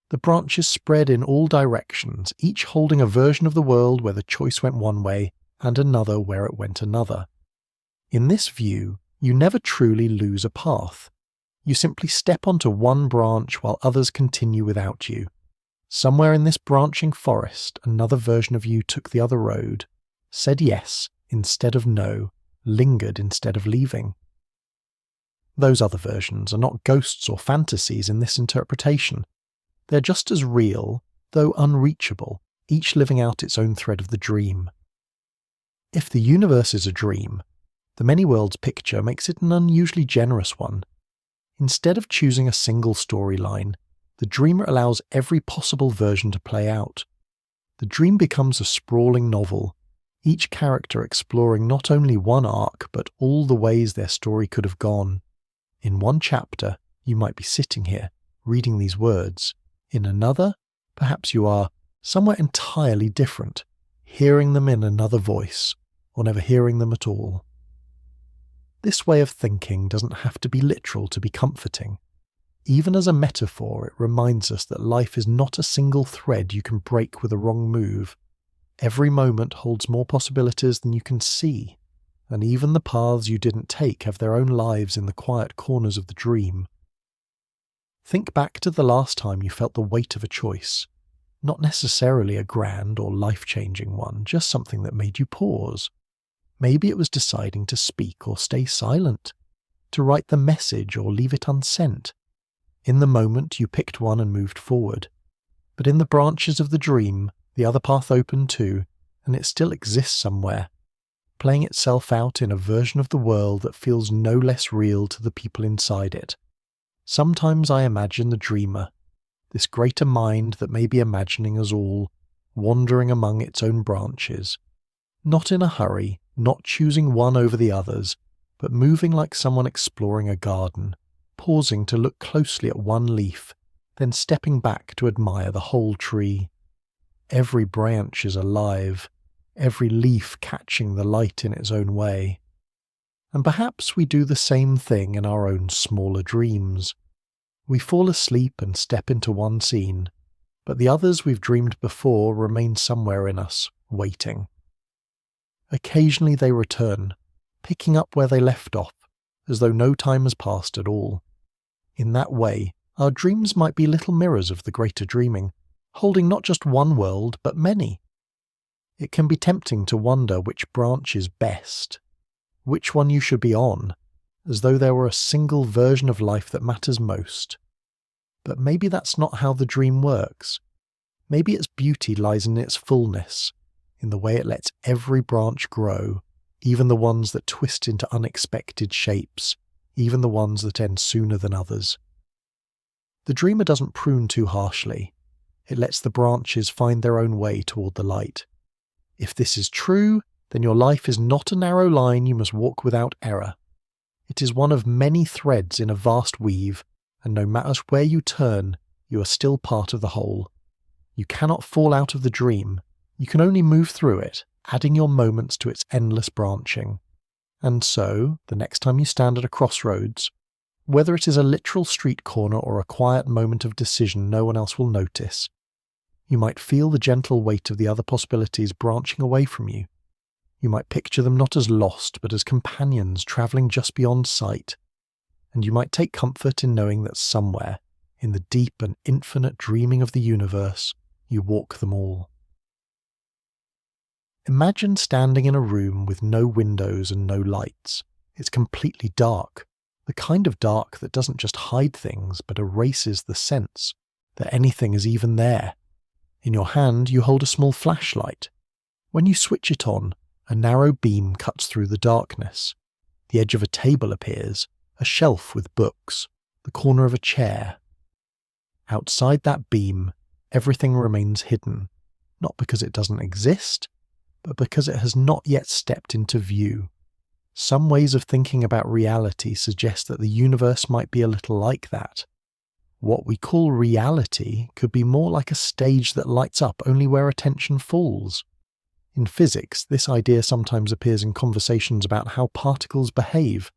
The branches spread in all directions, each holding a version of the world where the choice went one way and another where it went another. In this view, you never truly lose a path. You simply step onto one branch while others continue without you. Somewhere in this branching forest, another version of you took the other road, said yes instead of no, lingered instead of leaving. Those other versions are not ghosts or fantasies in this interpretation. They're just as real, though unreachable, each living out its own thread of the dream. If the universe is a dream, the many worlds picture makes it an unusually generous one. Instead of choosing a single storyline, the dreamer allows every possible version to play out. The dream becomes a sprawling novel, each character exploring not only one arc but all the ways their story could have gone. In one chapter, you might be sitting here, reading these words. In another, perhaps you are somewhere entirely different, hearing them in another voice, or never hearing them at all. This way of thinking doesn't have to be literal to be comforting. Even as a metaphor, it reminds us that life is not a single thread you can break with a wrong move. Every moment holds more possibilities than you can see, and even the paths you didn't take have their own lives in the quiet corners of the dream. Think back to the last time you felt the weight of a choice, not necessarily a grand or life-changing one, just something that made you pause. Maybe it was deciding to speak or stay silent, to write the message or leave it unsent. In the moment you picked one and moved forward, but in the branches of the dream, the other path opened too, and it still exists somewhere, playing itself out in a version of the world that feels no less real to the people inside it. Sometimes I imagine the dreamer, this greater mind that may be imagining us all, wandering among its own branches, not in a hurry, not choosing one over the others, but moving like someone exploring a garden, pausing to look closely at one leaf, then stepping back to admire the whole tree. Every branch is alive, every leaf catching the light in its own way. And perhaps we do the same thing in our own smaller dreams. We fall asleep and step into one scene, but the others we've dreamed before remain somewhere in us, waiting. Occasionally they return, picking up where they left off, as though no time has passed at all. In that way, our dreams might be little mirrors of the greater dreaming, holding not just one world, but many. It can be tempting to wonder which branch is best, which one you should be on, as though there were a single version of life that matters most. But maybe that's not how the dream works. Maybe its beauty lies in its fullness, in the way it lets every branch grow, even the ones that twist into unexpected shapes, even the ones that end sooner than others. The dreamer doesn't prune too harshly. It lets the branches find their own way toward the light. If this is true, then your life is not a narrow line you must walk without error. It is one of many threads in a vast weave, and no matter where you turn, you are still part of the whole. You cannot fall out of the dream. You can only move through it, adding your moments to its endless branching. And so, the next time you stand at a crossroads, whether it is a literal street corner or a quiet moment of decision no one else will notice, you might feel the gentle weight of the other possibilities branching away from you. You might picture them not as lost, but as companions travelling just beyond sight. And you might take comfort in knowing that somewhere, in the deep and infinite dreaming of the universe, you walk them all. Imagine standing in a room with no windows and no lights. It's completely dark, the kind of dark that doesn't just hide things but erases the sense that anything is even there. In your hand you hold a small flashlight. When you switch it on, a narrow beam cuts through the darkness. The edge of a table appears, a shelf with books, the corner of a chair. Outside that beam, everything remains hidden, not because it doesn't exist, but because it has not yet stepped into view. Some ways of thinking about reality suggest that the universe might be a little like that. What we call reality could be more like a stage that lights up only where attention falls. In physics, this idea sometimes appears in conversations about how particles behave,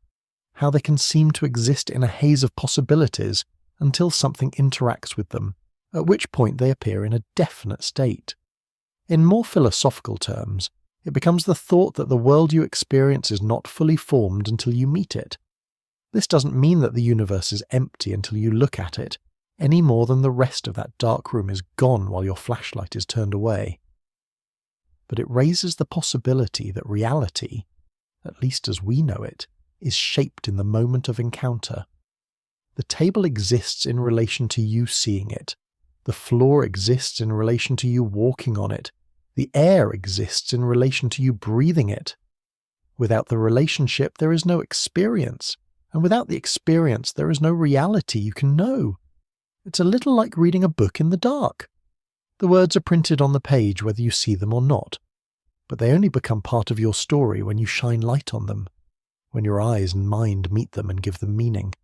how they can seem to exist in a haze of possibilities until something interacts with them, at which point they appear in a definite state. In more philosophical terms, it becomes the thought that the world you experience is not fully formed until you meet it. This doesn't mean that the universe is empty until you look at it, any more than the rest of that dark room is gone while your flashlight is turned away. But it raises the possibility that reality, at least as we know it, is shaped in the moment of encounter. The table exists in relation to you seeing it. The floor exists in relation to you walking on it. The air exists in relation to you breathing it. Without the relationship, there is no experience. And without the experience, there is no reality you can know. It's a little like reading a book in the dark. The words are printed on the page whether you see them or not, but they only become part of your story when you shine light on them, when your eyes and mind meet them and give them meaning.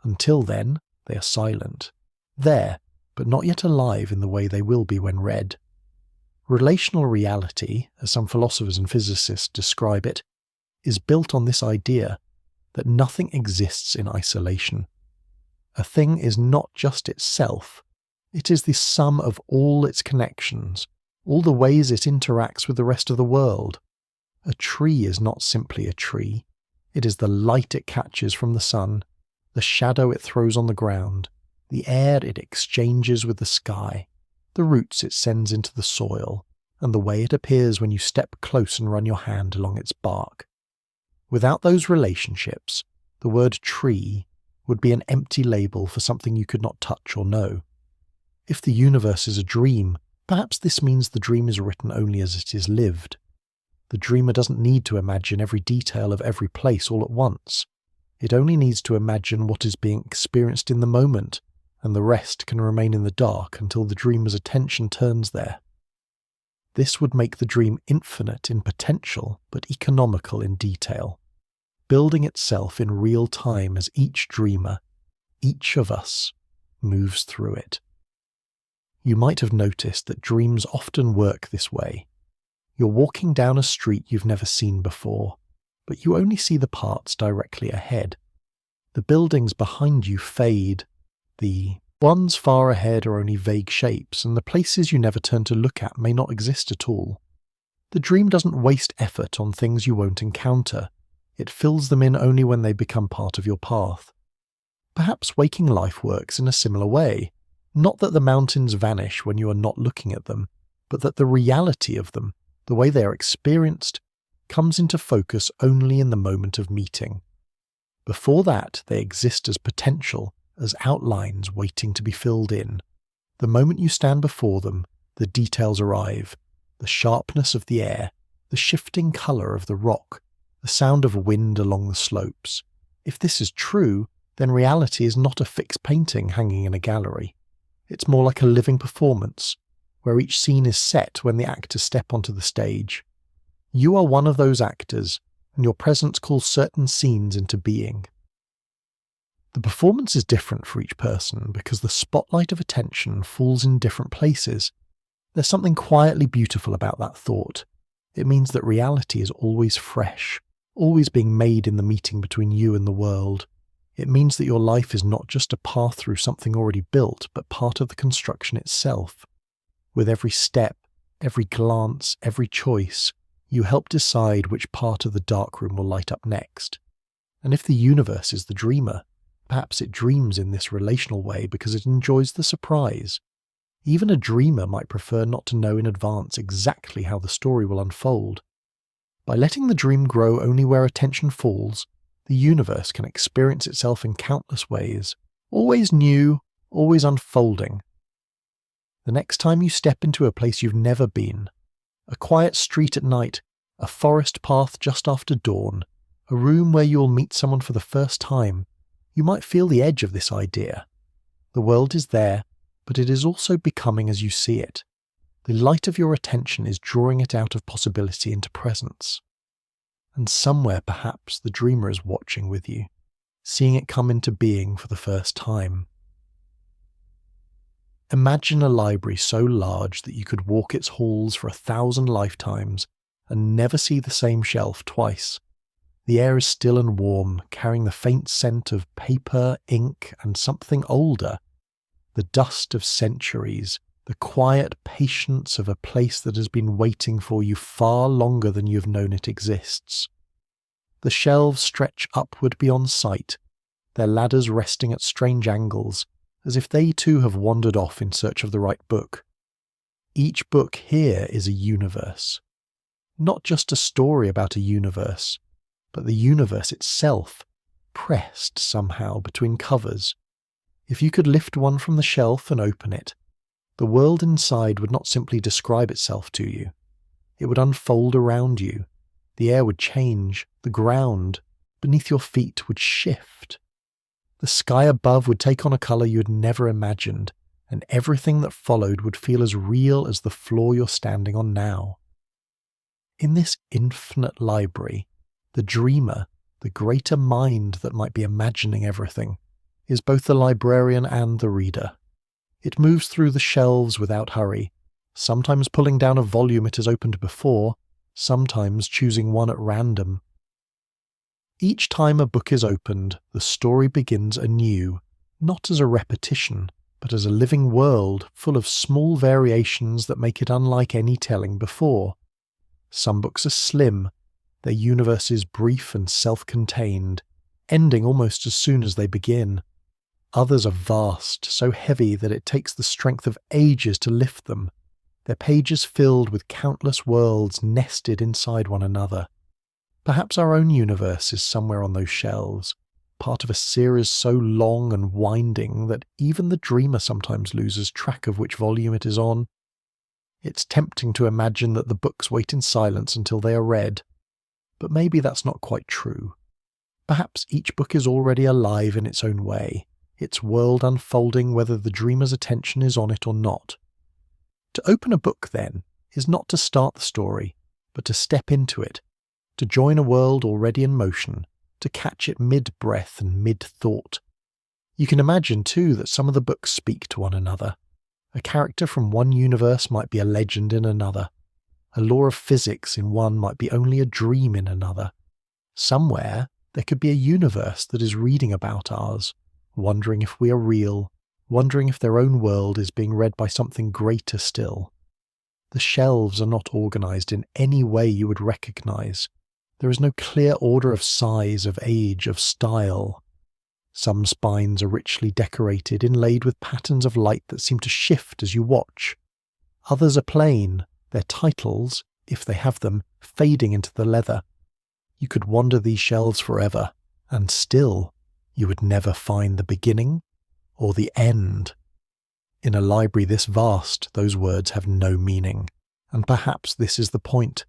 Until then, they are silent, there, but not yet alive in the way they will be when read. Relational reality, as some philosophers and physicists describe it, is built on this idea that nothing exists in isolation. A thing is not just itself, it is the sum of all its connections, all the ways it interacts with the rest of the world. A tree is not simply a tree, it is the light it catches from the sun, the shadow it throws on the ground, the air it exchanges with the sky, the roots it sends into the soil, and the way it appears when you step close and run your hand along its bark. Without those relationships, the word tree would be an empty label for something you could not touch or know. If the universe is a dream, perhaps this means the dream is written only as it is lived. The dreamer doesn't need to imagine every detail of every place all at once. It only needs to imagine what is being experienced in the moment, and the rest can remain in the dark until the dreamer's attention turns there. This would make the dream infinite in potential, but economical in detail, building itself in real time as each dreamer, each of us, moves through it. You might have noticed that dreams often work this way. You're walking down a street you've never seen before, but you only see the parts directly ahead. The buildings behind you fade. The ones far ahead are only vague shapes, and the places you never turn to look at may not exist at all. The dream doesn't waste effort on things you won't encounter. It fills them in only when they become part of your path. Perhaps waking life works in a similar way. Not that the mountains vanish when you are not looking at them, but that the reality of them, the way they are experienced, comes into focus only in the moment of meeting. Before that, they exist as potential, as outlines waiting to be filled in. The moment you stand before them, the details arrive, the sharpness of the air, the shifting colour of the rock, the sound of wind along the slopes. If this is true, then reality is not a fixed painting hanging in a gallery. It's more like a living performance, where each scene is set when the actors step onto the stage. You are one of those actors, and your presence calls certain scenes into being. The performance is different for each person because the spotlight of attention falls in different places. There's something quietly beautiful about that thought. It means that reality is always fresh, always being made in the meeting between you and the world. It means that your life is not just a path through something already built, but part of the construction itself. With every step, every glance, every choice, You help decide which part of the darkroom will light up next. And if the universe is the dreamer, perhaps it dreams in this relational way because it enjoys the surprise. Even a dreamer might prefer not to know in advance exactly how the story will unfold. By letting the dream grow only where attention falls, the universe can experience itself in countless ways, always new, always unfolding. The next time you step into a place you've never been, a quiet street at night, a forest path just after dawn, a room where you'll meet someone for the first time, you might feel the edge of this idea. The world is there, but it is also becoming as you see it. The light of your attention is drawing it out of possibility into presence. And somewhere perhaps the dreamer is watching with you, seeing it come into being for the first time. Imagine a library so large that you could walk its halls for 1,000 lifetimes and never see the same shelf twice. The air is still and warm, carrying the faint scent of paper, ink, and something older. The dust of centuries, the quiet patience of a place that has been waiting for you far longer than you have known it exists. The shelves stretch upward beyond sight, their ladders resting at strange angles, as if they too have wandered off in search of the right book. Each book here is a universe. Not just a story about a universe, but the universe itself, pressed somehow between covers. If you could lift one from the shelf and open it, the world inside would not simply describe itself to you. It would unfold around you. The air would change, the ground beneath your feet would shift. The sky above would take on a colour you had never imagined, and everything that followed would feel as real as the floor you're standing on now. In this infinite library, the dreamer, the greater mind that might be imagining everything, is both the librarian and the reader. It moves through the shelves without hurry, sometimes pulling down a volume it has opened before, sometimes choosing one at random. Each time a book is opened, the story begins anew, not as a repetition, but as a living world full of small variations that make it unlike any telling before. Some books are slim, their universes brief and self-contained, ending almost as soon as they begin. Others are vast, so heavy that it takes the strength of ages to lift them, their pages filled with countless worlds nested inside one another. Perhaps our own universe is somewhere on those shelves, part of a series so long and winding that even the dreamer sometimes loses track of which volume it is on. It's tempting to imagine that the books wait in silence until they are read, but maybe that's not quite true. Perhaps each book is already alive in its own way, its world unfolding whether the dreamer's attention is on it or not. To open a book, then, is not to start the story, but to step into it, to join a world already in motion, to catch it mid-breath and mid-thought. You can imagine, too, that some of the books speak to one another. A character from one universe might be a legend in another. A law of physics in one might be only a dream in another. Somewhere, there could be a universe that is reading about ours, wondering if we are real, wondering if their own world is being read by something greater still. The shelves are not organized in any way you would recognize. There is no clear order of size, of age, of style. Some spines are richly decorated, inlaid with patterns of light that seem to shift as you watch. Others are plain, their titles, if they have them, fading into the leather. You could wander these shelves forever, and still you would never find the beginning or the end. In a library this vast, those words have no meaning, and perhaps this is the point.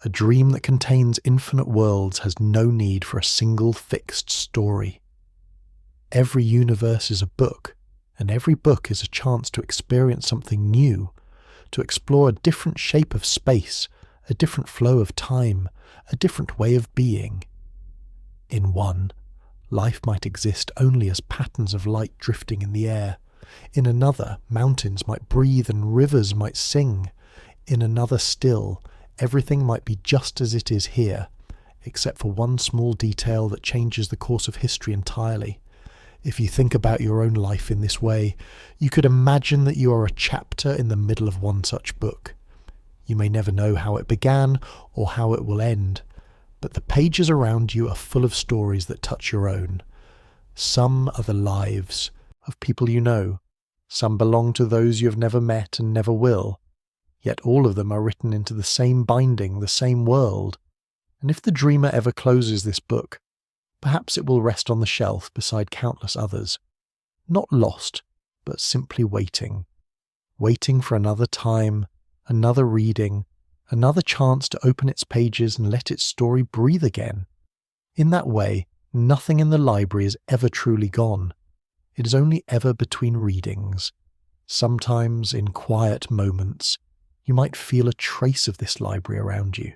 A dream that contains infinite worlds has no need for a single fixed story. Every universe is a book, and every book is a chance to experience something new, to explore a different shape of space, a different flow of time, a different way of being. In one, life might exist only as patterns of light drifting in the air. In another, mountains might breathe and rivers might sing. In another still, everything might be just as it is here, except for one small detail that changes the course of history entirely. If you think about your own life in this way, you could imagine that you are a chapter in the middle of one such book. You may never know how it began or how it will end, but the pages around you are full of stories that touch your own. Some are the lives of people you know. Some belong to those you have never met and never will. Yet all of them are written into the same binding, the same world. And if the dreamer ever closes this book, perhaps it will rest on the shelf beside countless others. Not lost, but simply waiting. Waiting for another time, another reading, another chance to open its pages and let its story breathe again. In that way, nothing in the library is ever truly gone. It is only ever between readings. Sometimes, in quiet moments, you might feel a trace of this library around you.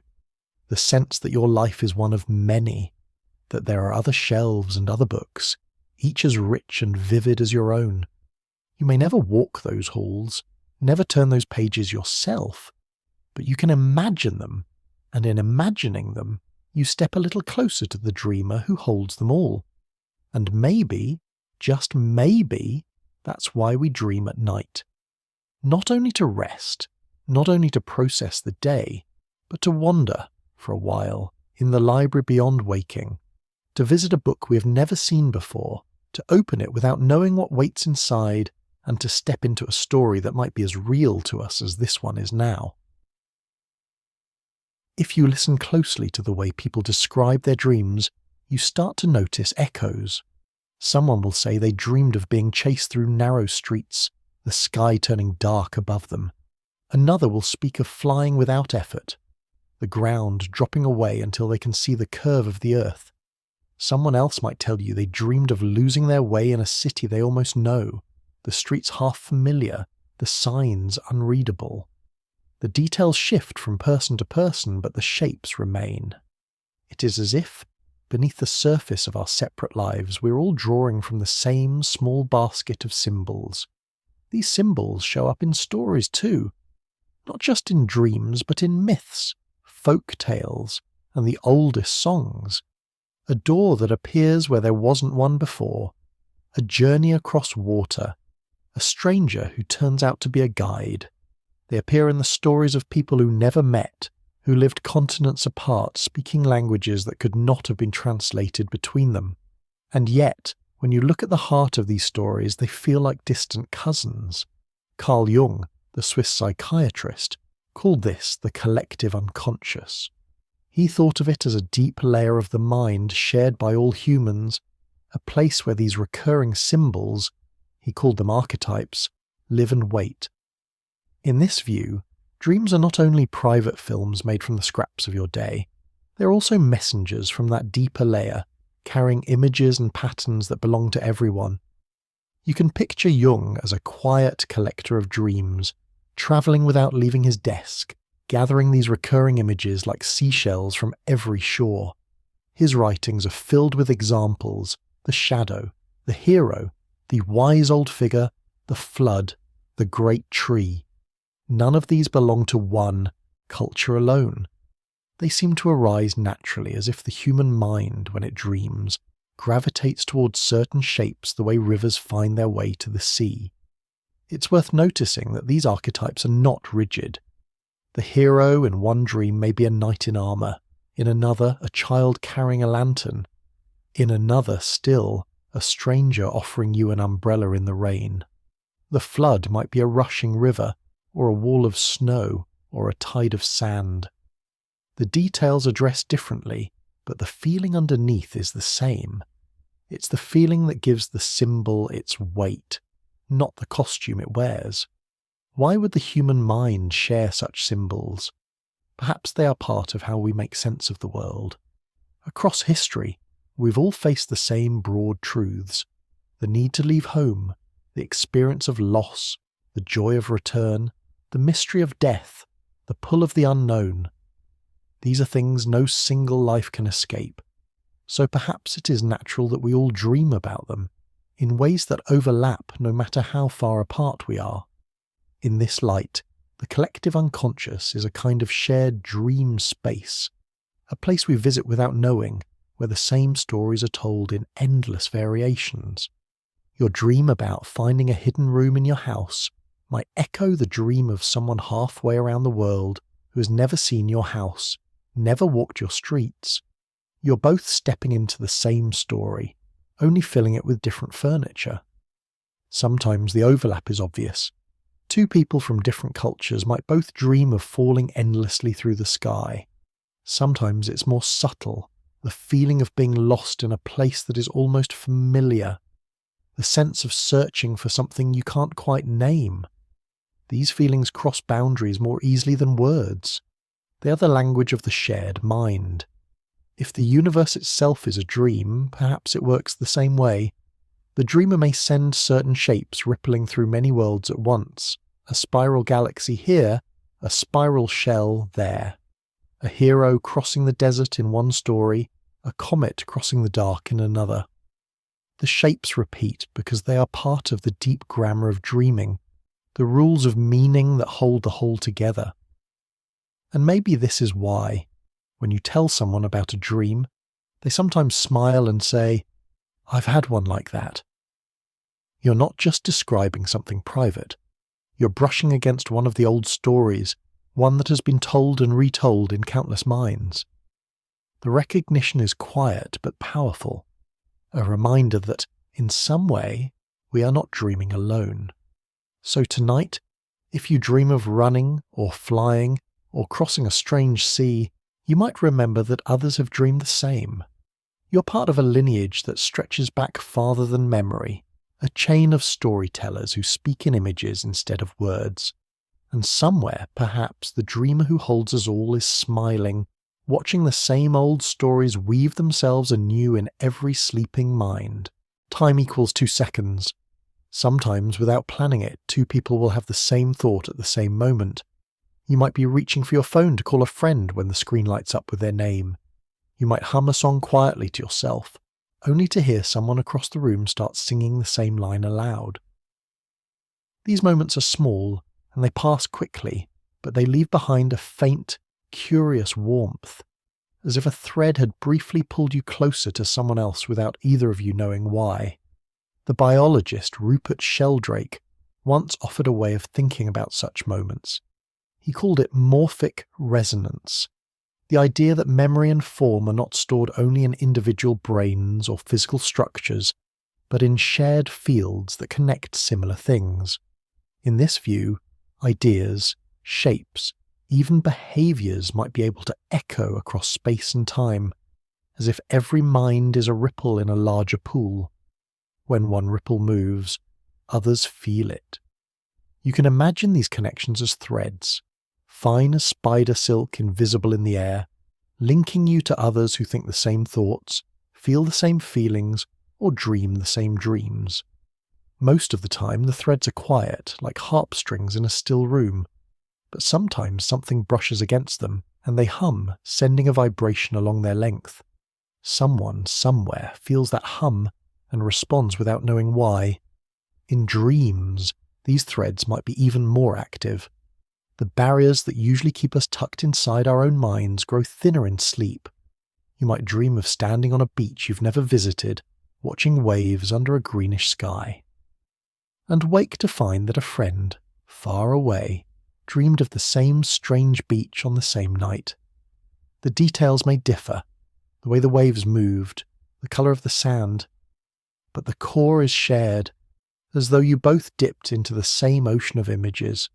The sense that your life is one of many, that there are other shelves and other books, each as rich and vivid as your own. You may never walk those halls, never turn those pages yourself, but you can imagine them, and in imagining them, you step a little closer to the dreamer who holds them all. And maybe, just maybe, that's why we dream at night. Not only to rest, not only to process the day, but to wander, for a while, in the library beyond waking, to visit a book we have never seen before, to open it without knowing what waits inside, and to step into a story that might be as real to us as this one is now. If you listen closely to the way people describe their dreams, you start to notice echoes. Someone will say they dreamed of being chased through narrow streets, the sky turning dark above them. Another will speak of flying without effort, the ground dropping away until they can see the curve of the earth. Someone else might tell you they dreamed of losing their way in a city they almost know, the streets half familiar, the signs unreadable. The details shift from person to person, but the shapes remain. It is as if, beneath the surface of our separate lives, we're all drawing from the same small basket of symbols. These symbols show up in stories too, not just in dreams, but in myths, folk tales, and the oldest songs. A door that appears where there wasn't one before, a journey across water, a stranger who turns out to be a guide. They appear in the stories of people who never met, who lived continents apart, speaking languages that could not have been translated between them. And yet, when you look at the heart of these stories, they feel like distant cousins. Carl Jung, the Swiss psychiatrist, called this the collective unconscious. He thought of it as a deep layer of the mind shared by all humans, a place where these recurring symbols, he called them archetypes, live and wait. In this view, dreams are not only private films made from the scraps of your day, they're also messengers from that deeper layer, carrying images and patterns that belong to everyone. You can picture Jung as a quiet collector of dreams, travelling without leaving his desk, gathering these recurring images like seashells from every shore. His writings are filled with examples: the shadow, the hero, the wise old figure, the flood, the great tree. None of these belong to one culture alone. They seem to arise naturally, as if the human mind, when it dreams, gravitates towards certain shapes the way rivers find their way to the sea. It's worth noticing that these archetypes are not rigid. The hero in one dream may be a knight in armour, in another a child carrying a lantern, in another still a stranger offering you an umbrella in the rain. The flood might be a rushing river, or a wall of snow, or a tide of sand. The details are dressed differently, but the feeling underneath is the same. It's the feeling that gives the symbol its weight, not the costume it wears. Why would the human mind share such symbols? Perhaps they are part of how we make sense of the world. Across history, we've all faced the same broad truths: the need to leave home, the experience of loss, the joy of return, the mystery of death, the pull of the unknown. These are things no single life can escape, so perhaps it is natural that we all dream about them, in ways that overlap no matter how far apart we are. In this light, the collective unconscious is a kind of shared dream space, a place we visit without knowing, where the same stories are told in endless variations. Your dream about finding a hidden room in your house might echo the dream of someone halfway around the world who has never seen your house, never walked your streets. You're both stepping into the same story, only filling it with different furniture. Sometimes the overlap is obvious. Two people from different cultures might both dream of falling endlessly through the sky. Sometimes it's more subtle, the feeling of being lost in a place that is almost familiar, the sense of searching for something you can't quite name. These feelings cross boundaries more easily than words. They are the language of the shared mind. If the universe itself is a dream, perhaps it works the same way. The dreamer may send certain shapes rippling through many worlds at once. A spiral galaxy here, a spiral shell there. A hero crossing the desert in one story, a comet crossing the dark in another. The shapes repeat because they are part of the deep grammar of dreaming, the rules of meaning that hold the whole together. And maybe this is why, when you tell someone about a dream, they sometimes smile and say, "I've had one like that." You're not just describing something private. You're brushing against one of the old stories, one that has been told and retold in countless minds. The recognition is quiet but powerful, a reminder that, in some way, we are not dreaming alone. So tonight, if you dream of running or flying or crossing a strange sea, you might remember that others have dreamed the same. You're part of a lineage that stretches back farther than memory, a chain of storytellers who speak in images instead of words. And somewhere, perhaps, the dreamer who holds us all is smiling, watching the same old stories weave themselves anew in every sleeping mind. Time equals 2 seconds. Sometimes, without planning it, two people will have the same thought at the same moment. You might be reaching for your phone to call a friend when the screen lights up with their name. You might hum a song quietly to yourself, only to hear someone across the room start singing the same line aloud. These moments are small, and they pass quickly, but they leave behind a faint, curious warmth, as if a thread had briefly pulled you closer to someone else without either of you knowing why. The biologist Rupert Sheldrake once offered a way of thinking about such moments. He called it morphic resonance, the idea that memory and form are not stored only in individual brains or physical structures, but in shared fields that connect similar things. In this view, ideas, shapes, even behaviours might be able to echo across space and time, as if every mind is a ripple in a larger pool. When one ripple moves, others feel it. You can imagine these connections as threads, fine as spider silk invisible in the air, linking you to others who think the same thoughts, feel the same feelings, or dream the same dreams. Most of the time the threads are quiet, like harp strings in a still room, but sometimes something brushes against them, and they hum, sending a vibration along their length. Someone, somewhere, feels that hum and responds without knowing why. In dreams, these threads might be even more active. The barriers that usually keep us tucked inside our own minds grow thinner in sleep. You might dream of standing on a beach you've never visited, watching waves under a greenish sky. And wake to find that a friend, far away, dreamed of the same strange beach on the same night. The details may differ, the way the waves moved, the colour of the sand, but the core is shared, as though you both dipped into the same ocean of images.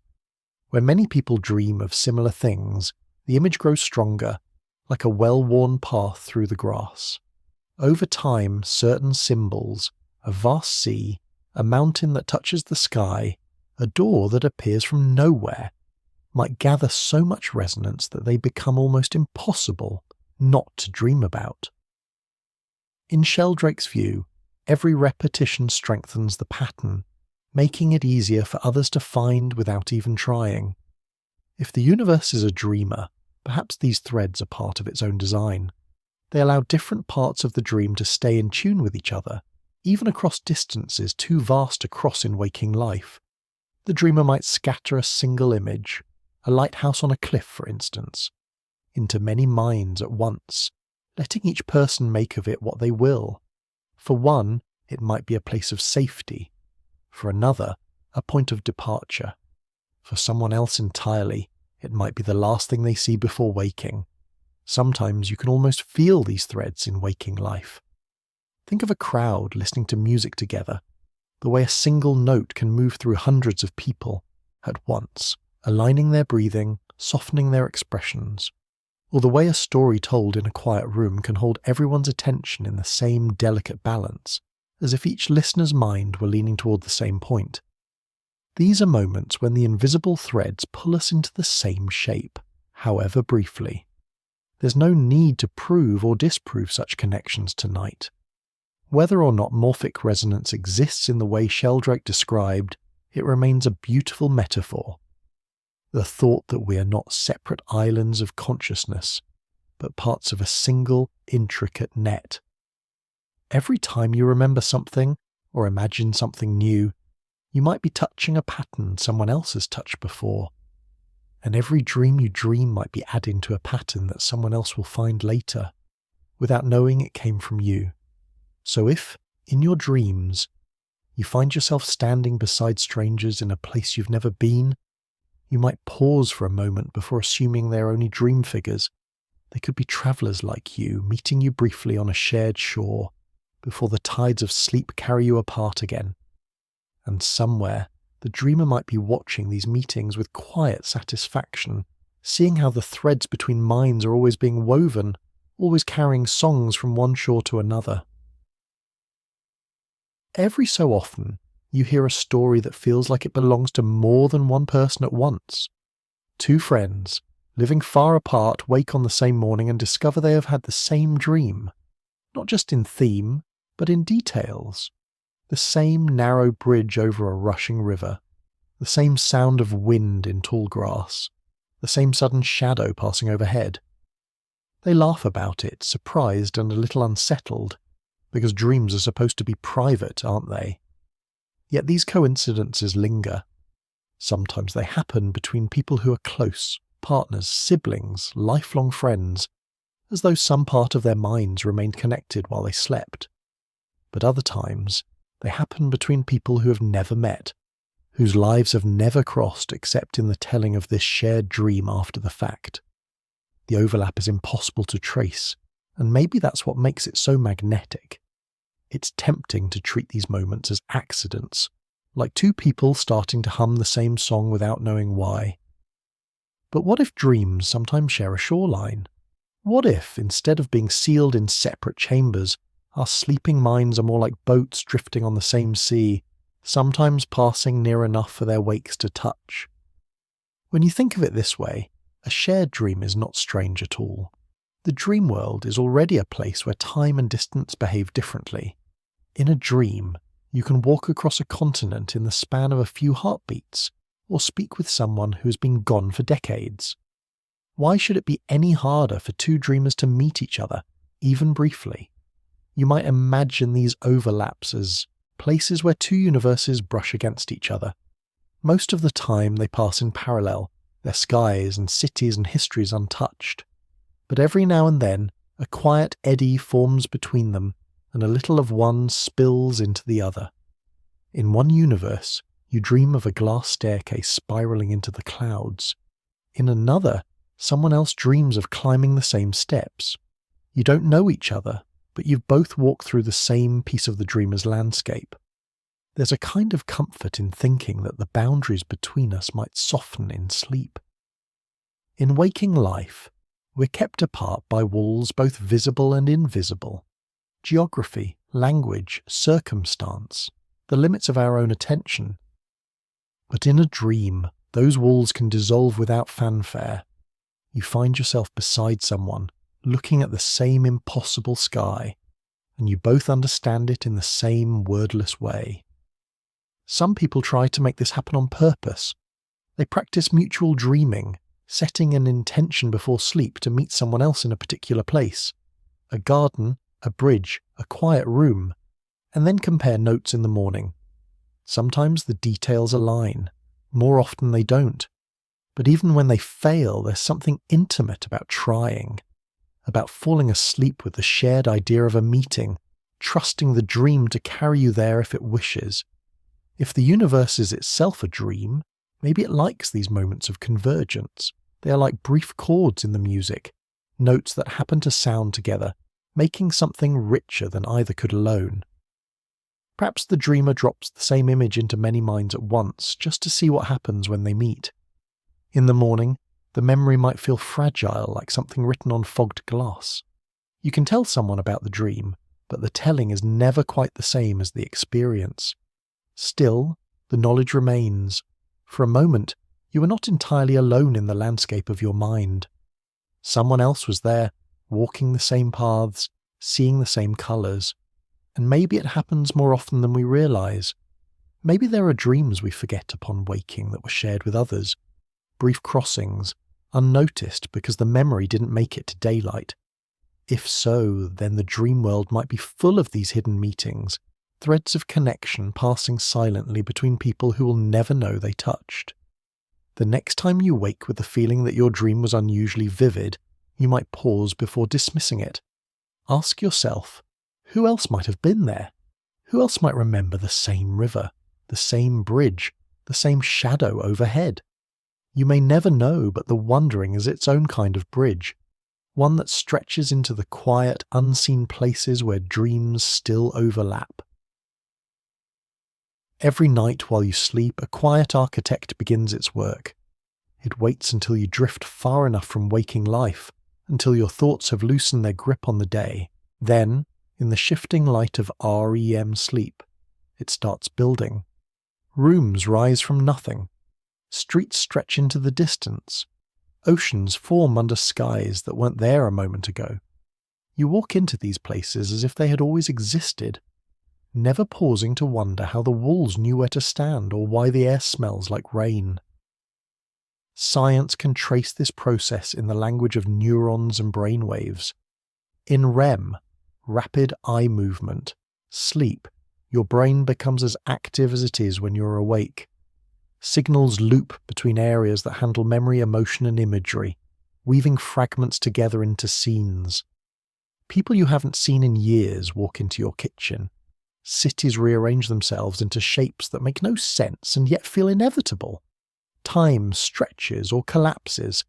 When many people dream of similar things, the image grows stronger, like a well-worn path through the grass. Over time, certain symbols, a vast sea, a mountain that touches the sky, a door that appears from nowhere, might gather so much resonance that they become almost impossible not to dream about. In Sheldrake's view, every repetition strengthens the pattern, making it easier for others to find without even trying. If the universe is a dreamer, perhaps these threads are part of its own design. They allow different parts of the dream to stay in tune with each other, even across distances too vast to cross in waking life. The dreamer might scatter a single image, a lighthouse on a cliff for instance, into many minds at once, letting each person make of it what they will. For one, it might be a place of safety. For another, a point of departure. For someone else entirely, It might be the last thing they see before waking. Sometimes you can almost feel these threads in waking life. Think of a crowd listening to music together, the way a single note can move through hundreds of people at once, aligning their breathing, softening their expressions, or the way a story told in a quiet room can hold everyone's attention in the same delicate balance, as if each listener's mind were leaning toward the same point. These are moments when the invisible threads pull us into the same shape, however briefly. There's no need to prove or disprove such connections tonight. Whether or not morphic resonance exists in the way Sheldrake described, it remains a beautiful metaphor. The thought that we are not separate islands of consciousness, but parts of a single, intricate net. Every time you remember something or imagine something new, you might be touching a pattern someone else has touched before. And every dream you dream might be adding to a pattern that someone else will find later, without knowing it came from you. So if, in your dreams, you find yourself standing beside strangers in a place you've never been, you might pause for a moment before assuming they're only dream figures. They could be travellers like you, meeting you briefly on a shared shore, before the tides of sleep carry you apart again. And somewhere, the dreamer might be watching these meetings with quiet satisfaction, seeing how the threads between minds are always being woven, always carrying songs from one shore to another. Every so often, you hear a story that feels like it belongs to more than one person at once. Two friends, living far apart, wake on the same morning and discover they have had the same dream, not just in theme, but in details. The same narrow bridge over a rushing river, the same sound of wind in tall grass, the same sudden shadow passing overhead. They laugh about it, surprised and a little unsettled, because dreams are supposed to be private, aren't they? Yet these coincidences linger. Sometimes they happen between people who are close, partners, siblings, lifelong friends, as though some part of their minds remained connected while they slept. But other times, they happen between people who have never met, whose lives have never crossed except in the telling of this shared dream after the fact. The overlap is impossible to trace, and maybe that's what makes it so magnetic. It's tempting to treat these moments as accidents, like two people starting to hum the same song without knowing why. But what if dreams sometimes share a shoreline? What if, instead of being sealed in separate chambers, our sleeping minds are more like boats drifting on the same sea, sometimes passing near enough for their wakes to touch? When you think of it this way, a shared dream is not strange at all. The dream world is already a place where time and distance behave differently. In a dream, you can walk across a continent in the span of a few heartbeats, or speak with someone who has been gone for decades. Why should it be any harder for two dreamers to meet each other, even briefly? You might imagine these overlaps as places where two universes brush against each other. Most of the time they pass in parallel, their skies and cities and histories untouched. But every now and then, a quiet eddy forms between them, and a little of one spills into the other. In one universe, you dream of a glass staircase spiraling into the clouds. In another, someone else dreams of climbing the same steps. You don't know each other, but you've both walked through the same piece of the dreamer's landscape. There's a kind of comfort in thinking that the boundaries between us might soften in sleep. In waking life, we're kept apart by walls both visible and invisible. Geography, language, circumstance, the limits of our own attention. But in a dream, those walls can dissolve without fanfare. You find yourself beside someone, looking at the same impossible sky, and you both understand it in the same wordless way. Some people try to make this happen on purpose. They practice mutual dreaming, setting an intention before sleep to meet someone else in a particular place, a garden, a bridge, a quiet room, and then compare notes in the morning. Sometimes the details align, more often they don't. But even when they fail, there's something intimate about trying, about falling asleep with the shared idea of a meeting, trusting the dream to carry you there if it wishes. If the universe is itself a dream, maybe it likes these moments of convergence, They are like brief chords in the music, notes that happen to sound together, making something richer than either could alone. Perhaps the dreamer drops the same image into many minds at once just to see what happens when they meet. In the morning, the memory might feel fragile, like something written on fogged glass. You can tell someone about the dream, but the telling is never quite the same as the experience. Still, the knowledge remains. For a moment, you were not entirely alone in the landscape of your mind. Someone else was there, walking the same paths, seeing the same colours. And maybe it happens more often than we realise. Maybe there are dreams we forget upon waking that were shared with others. Brief crossings, unnoticed because the memory didn't make it to daylight. If so, then the dream world might be full of these hidden meetings, threads of connection passing silently between people who will never know they touched. The next time you wake with the feeling that your dream was unusually vivid, you might pause before dismissing it. Ask yourself, who else might have been there? Who else might remember the same river, the same bridge, the same shadow overhead? You may never know, but the wandering is its own kind of bridge, one that stretches into the quiet, unseen places where dreams still overlap. Every night while you sleep, a quiet architect begins its work. It waits until you drift far enough from waking life, until your thoughts have loosened their grip on the day. Then, in the shifting light of REM sleep, it starts building. Rooms rise from nothing. Streets stretch into the distance. Oceans form under skies that weren't there a moment ago. You walk into these places as if they had always existed, never pausing to wonder how the walls knew where to stand or why the air smells like rain. Science can trace this process in the language of neurons and brainwaves. In REM, rapid eye movement, sleep, your brain becomes as active as it is when you're awake. Signals loop between areas that handle memory, emotion, and imagery, weaving fragments together into scenes. People you haven't seen in years walk into your kitchen. Cities rearrange themselves into shapes that make no sense and yet feel inevitable. Time stretches or collapses.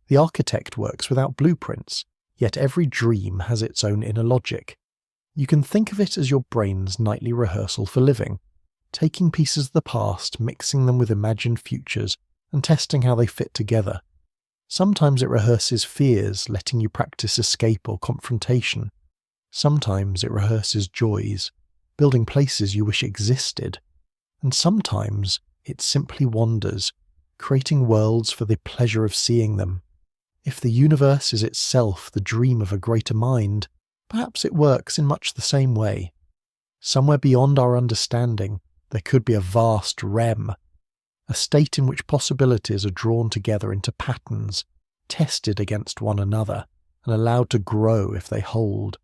The architect works without blueprints, yet every dream has its own inner logic. You can think of it as your brain's nightly rehearsal for living, taking pieces of the past, mixing them with imagined futures, and testing how they fit together. Sometimes it rehearses fears, letting you practice escape or confrontation. Sometimes it rehearses joys, building places you wish existed. And sometimes it simply wanders, creating worlds for the pleasure of seeing them. If the universe is itself the dream of a greater mind, perhaps it works in much the same way. Somewhere beyond our understanding, there could be a vast REM, a state in which possibilities are drawn together into patterns, tested against one another, and allowed to grow if they hold.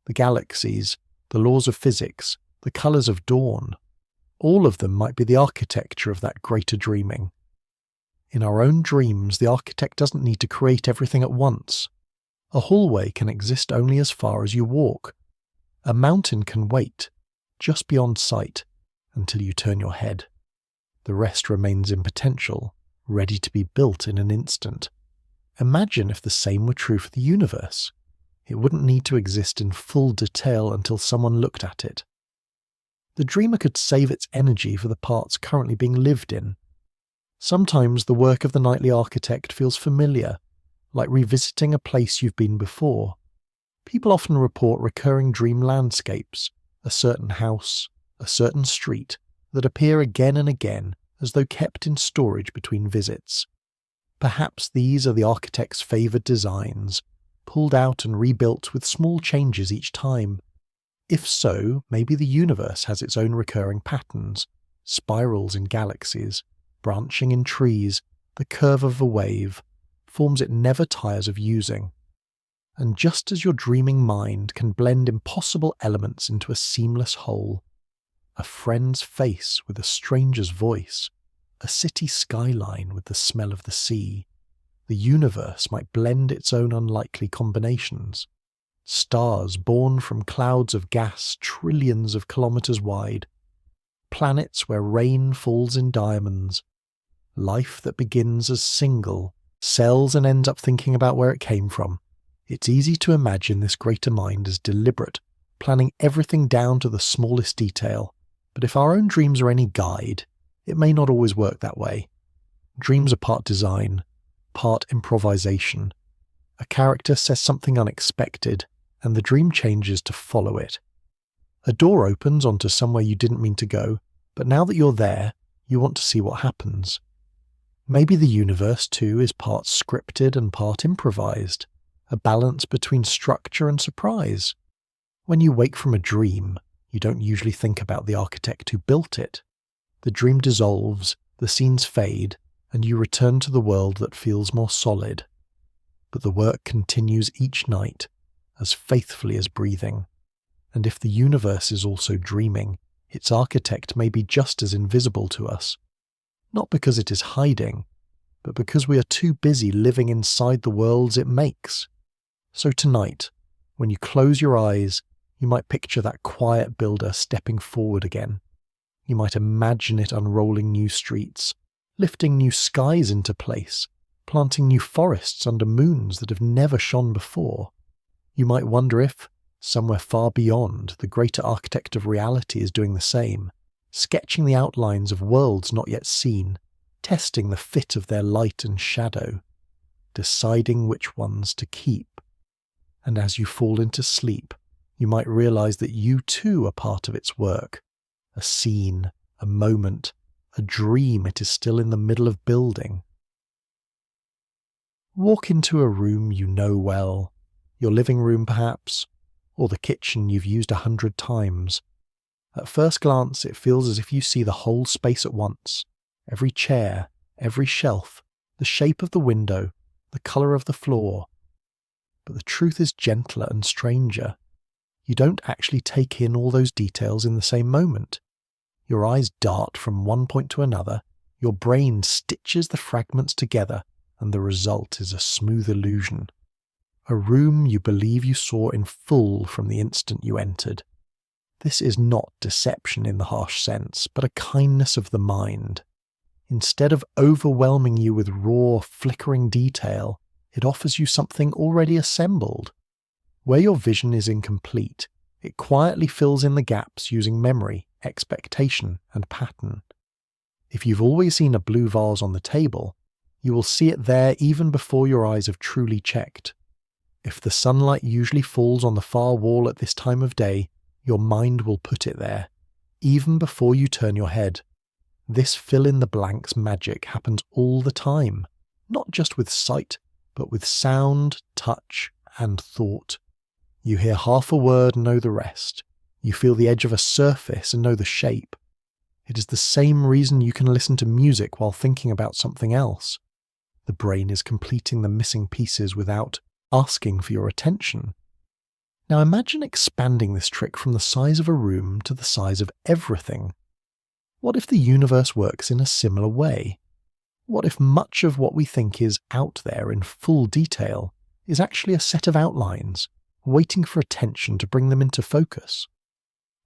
The galaxies, the laws of physics, the colours of dawn, all of them might be the architecture of that greater dreaming. In our own dreams, the architect doesn't need to create everything at once. A hallway can exist only as far as you walk. A mountain can wait, just beyond sight, until you turn your head. The rest remains in potential, ready to be built in an instant. Imagine if the same were true for the universe. It wouldn't need to exist in full detail until someone looked at it. The dreamer could save its energy for the parts currently being lived in. Sometimes the work of the nightly architect feels familiar, like revisiting a place you've been before. People often report recurring dream landscapes, a certain house, a certain street, that appear again and again as though kept in storage between visits. Perhaps these are the architect's favoured designs, pulled out and rebuilt with small changes each time. If so, maybe the universe has its own recurring patterns, spirals in galaxies, branching in trees, the curve of a wave, forms it never tires of using. And just as your dreaming mind can blend impossible elements into a seamless whole, a friend's face with a stranger's voice, a city skyline with the smell of the sea, the universe might blend its own unlikely combinations. Stars born from clouds of gas trillions of kilometers wide, planets where rain falls in diamonds, life that begins as single sells and ends up thinking about where it came from. It's easy to imagine this greater mind as deliberate, planning everything down to the smallest detail. But if our own dreams are any guide, it may not always work that way. Dreams are part design, part improvisation. A character says something unexpected, and the dream changes to follow it. A door opens onto somewhere you didn't mean to go, but now that you're there, you want to see what happens. Maybe the universe, too, is part scripted and part improvised, a balance between structure and surprise. When you wake from a dream, you don't usually think about the architect who built it. The dream dissolves, the scenes fade, and you return to the world that feels more solid. But the work continues each night, as faithfully as breathing. And if the universe is also dreaming, its architect may be just as invisible to us. Not because it is hiding, but because we are too busy living inside the worlds it makes. So tonight, when you close your eyes, you might picture that quiet builder stepping forward again. You might imagine it unrolling new streets, lifting new skies into place, planting new forests under moons that have never shone before. You might wonder if, somewhere far beyond, the greater architect of reality is doing the same, sketching the outlines of worlds not yet seen, testing the fit of their light and shadow, deciding which ones to keep. And as you fall into sleep, you might realize that you too are part of its work, a scene, a moment, a dream it is still in the middle of building. Walk into a room you know well, your living room perhaps, or the kitchen you've used 100 times. At first glance, it feels as if you see the whole space at once. Every chair, every shelf, the shape of the window, the colour of the floor. But the truth is gentler and stranger. You don't actually take in all those details in the same moment. Your eyes dart from one point to another, your brain stitches the fragments together, and the result is a smooth illusion. A room you believe you saw in full from the instant you entered. This is not deception in the harsh sense, but a kindness of the mind. Instead of overwhelming you with raw, flickering detail, it offers you something already assembled. Where your vision is incomplete, it quietly fills in the gaps using memory, expectation, and pattern. If you've always seen a blue vase on the table, you will see it there even before your eyes have truly checked. If the sunlight usually falls on the far wall at this time of day, your mind will put it there, even before you turn your head. This fill-in-the-blanks magic happens all the time, not just with sight, but with sound, touch, and thought. You hear half a word and know the rest. You feel the edge of a surface and know the shape. It is the same reason you can listen to music while thinking about something else. The brain is completing the missing pieces without asking for your attention. Now imagine expanding this trick from the size of a room to the size of everything. What if the universe works in a similar way? What if much of what we think is out there in full detail is actually a set of outlines, waiting for attention to bring them into focus?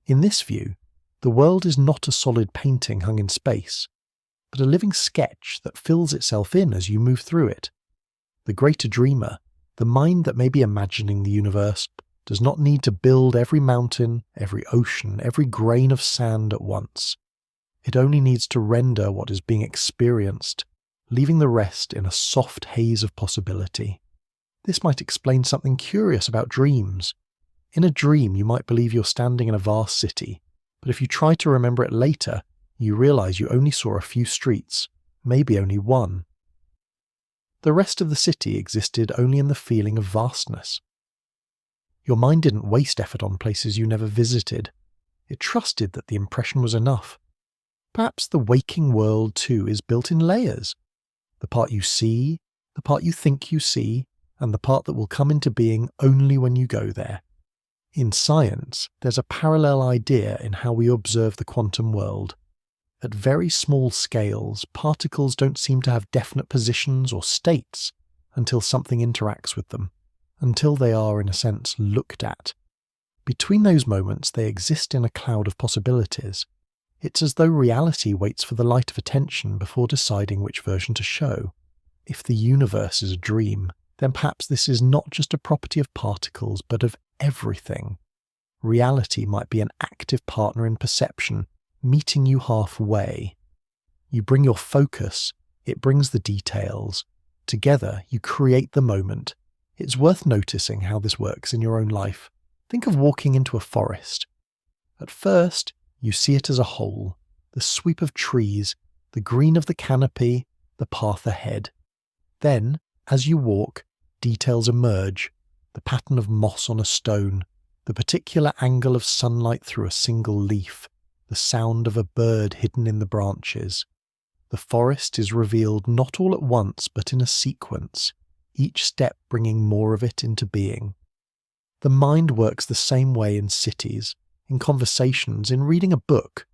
In this view, the world is not a solid painting hung in space, but a living sketch that fills itself in as you move through it. The greater dreamer, the mind that may be imagining the universe, does not need to build every mountain, every ocean, every grain of sand at once. It only needs to render what is being experienced, leaving the rest in a soft haze of possibility. This might explain something curious about dreams. In a dream, you might believe you're standing in a vast city, but if you try to remember it later, you realize you only saw a few streets, maybe only one. The rest of the city existed only in the feeling of vastness. Your mind didn't waste effort on places you never visited. It trusted that the impression was enough. Perhaps the waking world, too, is built in layers. The part you see, the part you think you see, and the part that will come into being only when you go there. In science, there's a parallel idea in how we observe the quantum world. At very small scales, particles don't seem to have definite positions or states until something interacts with them, until they are, in a sense, looked at. Between those moments, they exist in a cloud of possibilities. It's as though reality waits for the light of attention before deciding which version to show. If the universe is a dream, then perhaps this is not just a property of particles, but of everything. Reality might be an active partner in perception, meeting you halfway. You bring your focus, it brings the details. Together, you create the moment. It's worth noticing how this works in your own life. Think of walking into a forest. At first, you see it as a whole, the sweep of trees, the green of the canopy, the path ahead. Then, as you walk, details emerge, the pattern of moss on a stone, the particular angle of sunlight through a single leaf, the sound of a bird hidden in the branches. The forest is revealed not all at once but in a sequence, each step bringing more of it into being. The mind works the same way in cities, in conversations, in reading a book.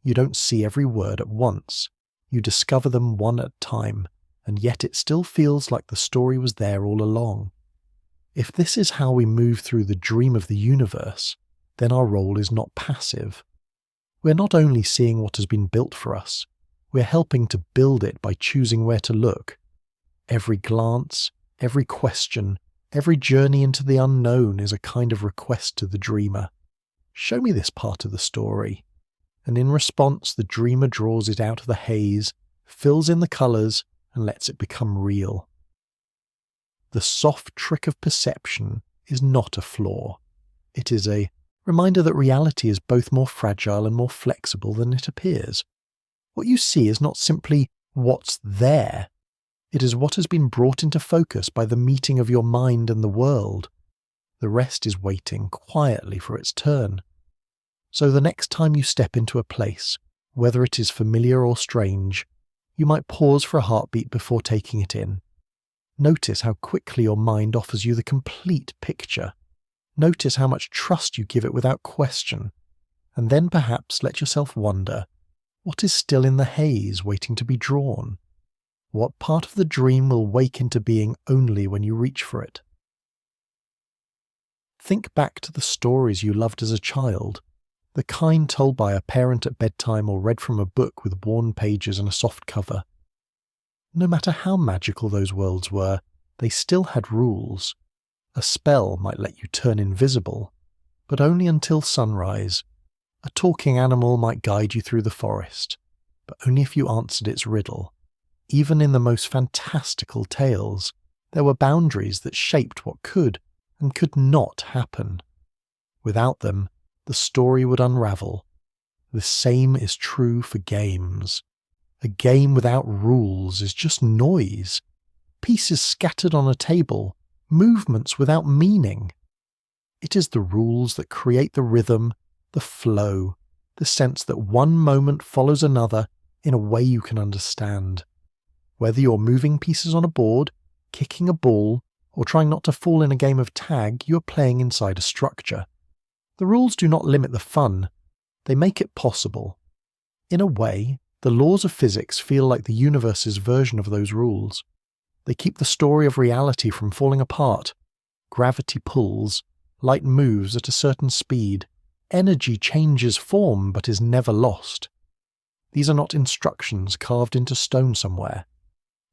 You don't see every word at once. You discover them one at a time, and yet it still feels like the story was there all along. If this is how we move through the dream of the universe, then our role is not passive. We're not only seeing what has been built for us, we're helping to build it by choosing where to look. Every glance, every question, every journey into the unknown is a kind of request to the dreamer. Show me this part of the story. And in response, the dreamer draws it out of the haze, fills in the colours, and lets it become real. The soft trick of perception is not a flaw. It is a reminder that reality is both more fragile and more flexible than it appears. What you see is not simply what's there. It is what has been brought into focus by the meeting of your mind and the world. The rest is waiting quietly for its turn. So the next time you step into a place, whether it is familiar or strange, you might pause for a heartbeat before taking it in. Notice how quickly your mind offers you the complete picture. Notice how much trust you give it without question. And then perhaps let yourself wonder, what is still in the haze waiting to be drawn? What part of the dream will wake into being only when you reach for it? Think back to the stories you loved as a child, the kind told by a parent at bedtime or read from a book with worn pages and a soft cover. No matter how magical those worlds were, they still had rules. A spell might let you turn invisible, but only until sunrise. A talking animal might guide you through the forest, but only if you answered its riddle. Even in the most fantastical tales, there were boundaries that shaped what could and could not happen. Without them, the story would unravel. The same is true for games. A game without rules is just noise. Pieces scattered on a table, movements without meaning. It is the rules that create the rhythm, the flow, the sense that one moment follows another in a way you can understand. Whether you're moving pieces on a board, kicking a ball, or trying not to fall in a game of tag, you are playing inside a structure. The rules do not limit the fun, they make it possible. In a way, the laws of physics feel like the universe's version of those rules. They keep the story of reality from falling apart. Gravity pulls, light moves at a certain speed, energy changes form but is never lost. These are not instructions carved into stone somewhere.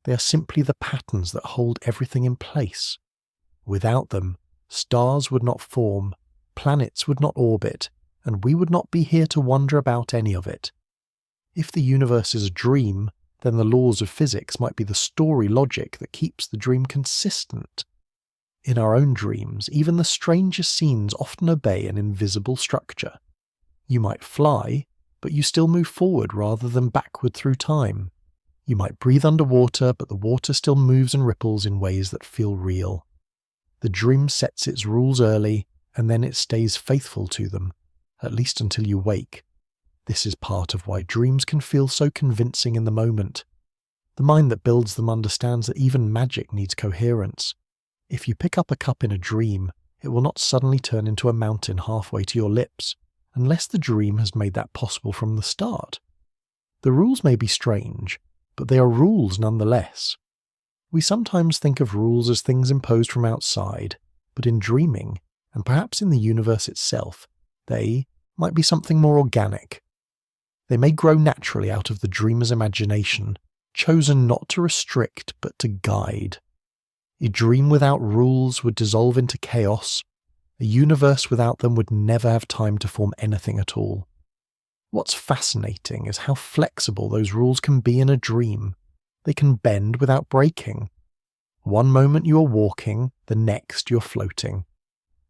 They are simply the patterns that hold everything in place. Without them, stars would not form, planets would not orbit, and we would not be here to wonder about any of it. If the universe is a dream, then the laws of physics might be the story logic that keeps the dream consistent. In our own dreams, even the strangest scenes often obey an invisible structure. You might fly, but you still move forward rather than backward through time. You might breathe underwater, but the water still moves and ripples in ways that feel real. The dream sets its rules early, and then it stays faithful to them, at least until you wake. This is part of why dreams can feel so convincing in the moment. The mind that builds them understands that even magic needs coherence. If you pick up a cup in a dream, it will not suddenly turn into a mountain halfway to your lips, unless the dream has made that possible from the start. The rules may be strange, but they are rules nonetheless. We sometimes think of rules as things imposed from outside, but in dreaming, and perhaps in the universe itself, they might be something more organic. They may grow naturally out of the dreamer's imagination, chosen not to restrict but to guide. A dream without rules would dissolve into chaos. A universe without them would never have time to form anything at all. What's fascinating is how flexible those rules can be in a dream. They can bend without breaking. One moment you are walking, the next you're floating.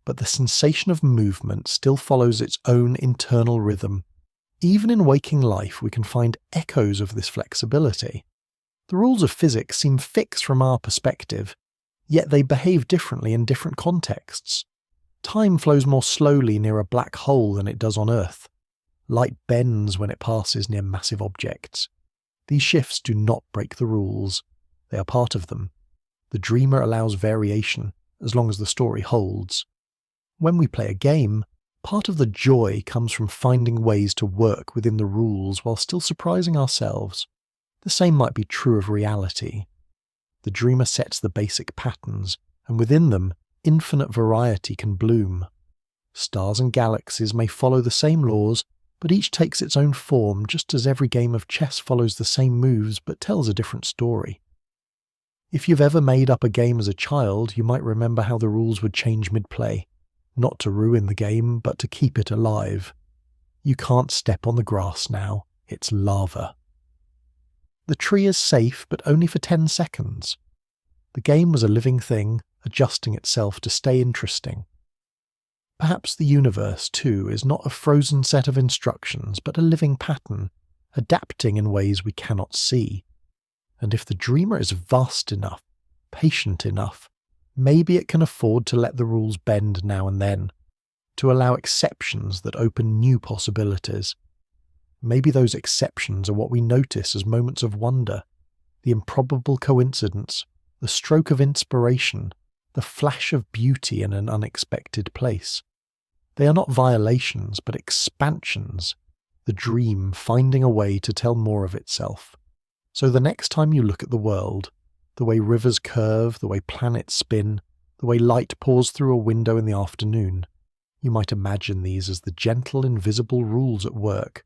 But the sensation of movement still follows its own internal rhythm. Even in waking life, we can find echoes of this flexibility. The rules of physics seem fixed from our perspective, yet they behave differently in different contexts. Time flows more slowly near a black hole than it does on Earth. Light bends when it passes near massive objects. These shifts do not break the rules. They are part of them. The dreamer allows variation, as long as the story holds. When we play a game, part of the joy comes from finding ways to work within the rules while still surprising ourselves. The same might be true of reality. The dreamer sets the basic patterns, and within them, infinite variety can bloom. Stars and galaxies may follow the same laws, but each takes its own form, just as every game of chess follows the same moves but tells a different story. If you've ever made up a game as a child, you might remember how the rules would change mid-play, not to ruin the game, but to keep it alive. You can't step on the grass now, it's lava. The tree is safe, but only for 10 seconds. The game was a living thing, adjusting itself to stay interesting. Perhaps the universe, too, is not a frozen set of instructions, but a living pattern, adapting in ways we cannot see. And if the dreamer is vast enough, patient enough, maybe it can afford to let the rules bend now and then, to allow exceptions that open new possibilities. Maybe those exceptions are what we notice as moments of wonder, the improbable coincidence, the stroke of inspiration, the flash of beauty in an unexpected place. They are not violations, but expansions, the dream finding a way to tell more of itself. So the next time you look at the world, the way rivers curve, the way planets spin, the way light pours through a window in the afternoon, you might imagine these as the gentle, invisible rules at work.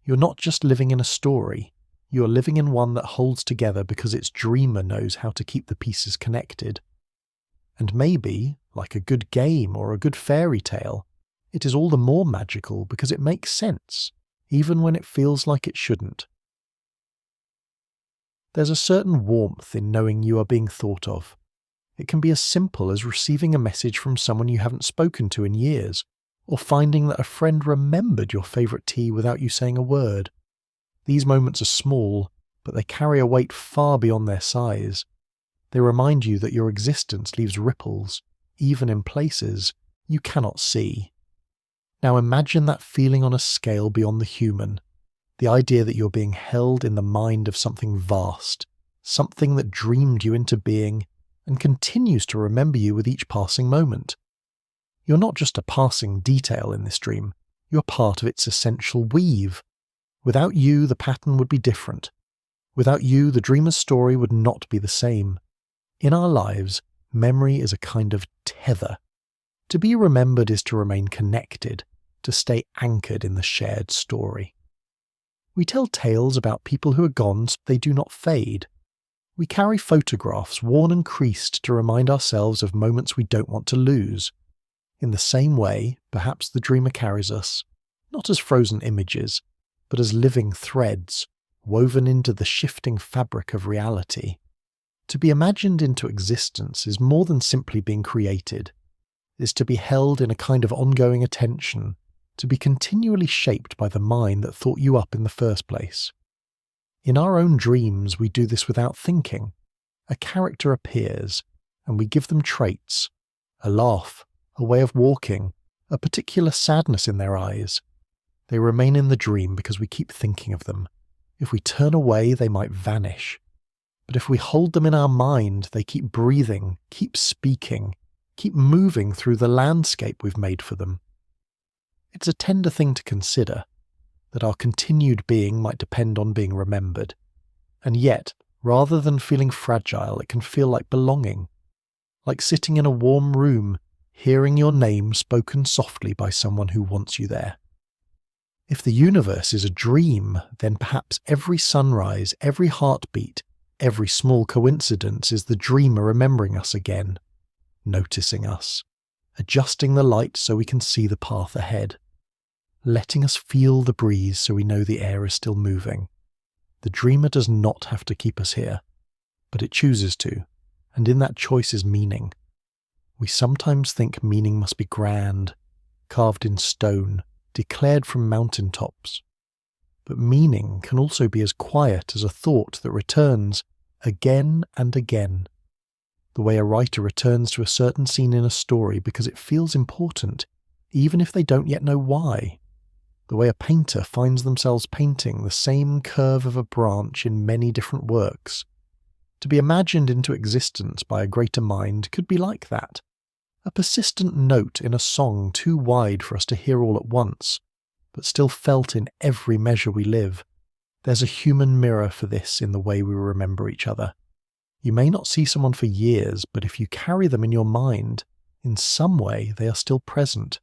You're not just living in a story, you're living in one that holds together because its dreamer knows how to keep the pieces connected. And maybe, like a good game or a good fairy tale, it is all the more magical because it makes sense, even when it feels like it shouldn't. There's a certain warmth in knowing you are being thought of. It can be as simple as receiving a message from someone you haven't spoken to in years, or finding that a friend remembered your favourite tea without you saying a word. These moments are small, but they carry a weight far beyond their size. They remind you that your existence leaves ripples, even in places you cannot see. Now imagine that feeling on a scale beyond the human. The idea that you're being held in the mind of something vast, something that dreamed you into being and continues to remember you with each passing moment. You're not just a passing detail in this dream, you're part of its essential weave. Without you, the pattern would be different. Without you, the dreamer's story would not be the same. In our lives, memory is a kind of tether. To be remembered is to remain connected, to stay anchored in the shared story. We tell tales about people who are gone so they do not fade. We carry photographs worn and creased to remind ourselves of moments we don't want to lose. In the same way, perhaps the dreamer carries us, not as frozen images, but as living threads, woven into the shifting fabric of reality. To be imagined into existence is more than simply being created. It is to be held in a kind of ongoing attention, to be continually shaped by the mind that thought you up in the first place. In our own dreams, we do this without thinking. A character appears, and we give them traits, a laugh, a way of walking, a particular sadness in their eyes. They remain in the dream because we keep thinking of them. If we turn away, they might vanish. But if we hold them in our mind, they keep breathing, keep speaking, keep moving through the landscape we've made for them. It's a tender thing to consider, that our continued being might depend on being remembered. And yet, rather than feeling fragile, it can feel like belonging. Like sitting in a warm room, hearing your name spoken softly by someone who wants you there. If the universe is a dream, then perhaps every sunrise, every heartbeat, every small coincidence is the dreamer remembering us again, noticing us, adjusting the light so we can see the path ahead, letting us feel the breeze so we know the air is still moving. The dreamer does not have to keep us here, but it chooses to, and in that choice is meaning. We sometimes think meaning must be grand, carved in stone, declared from mountaintops. But meaning can also be as quiet as a thought that returns again and again. The way a writer returns to a certain scene in a story because it feels important, even if they don't yet know why. The way a painter finds themselves painting the same curve of a branch in many different works. To be imagined into existence by a greater mind could be like that. A persistent note in a song too wide for us to hear all at once, but still felt in every measure we live. There's a human mirror for this in the way we remember each other. You may not see someone for years, but if you carry them in your mind, in some way they are still present.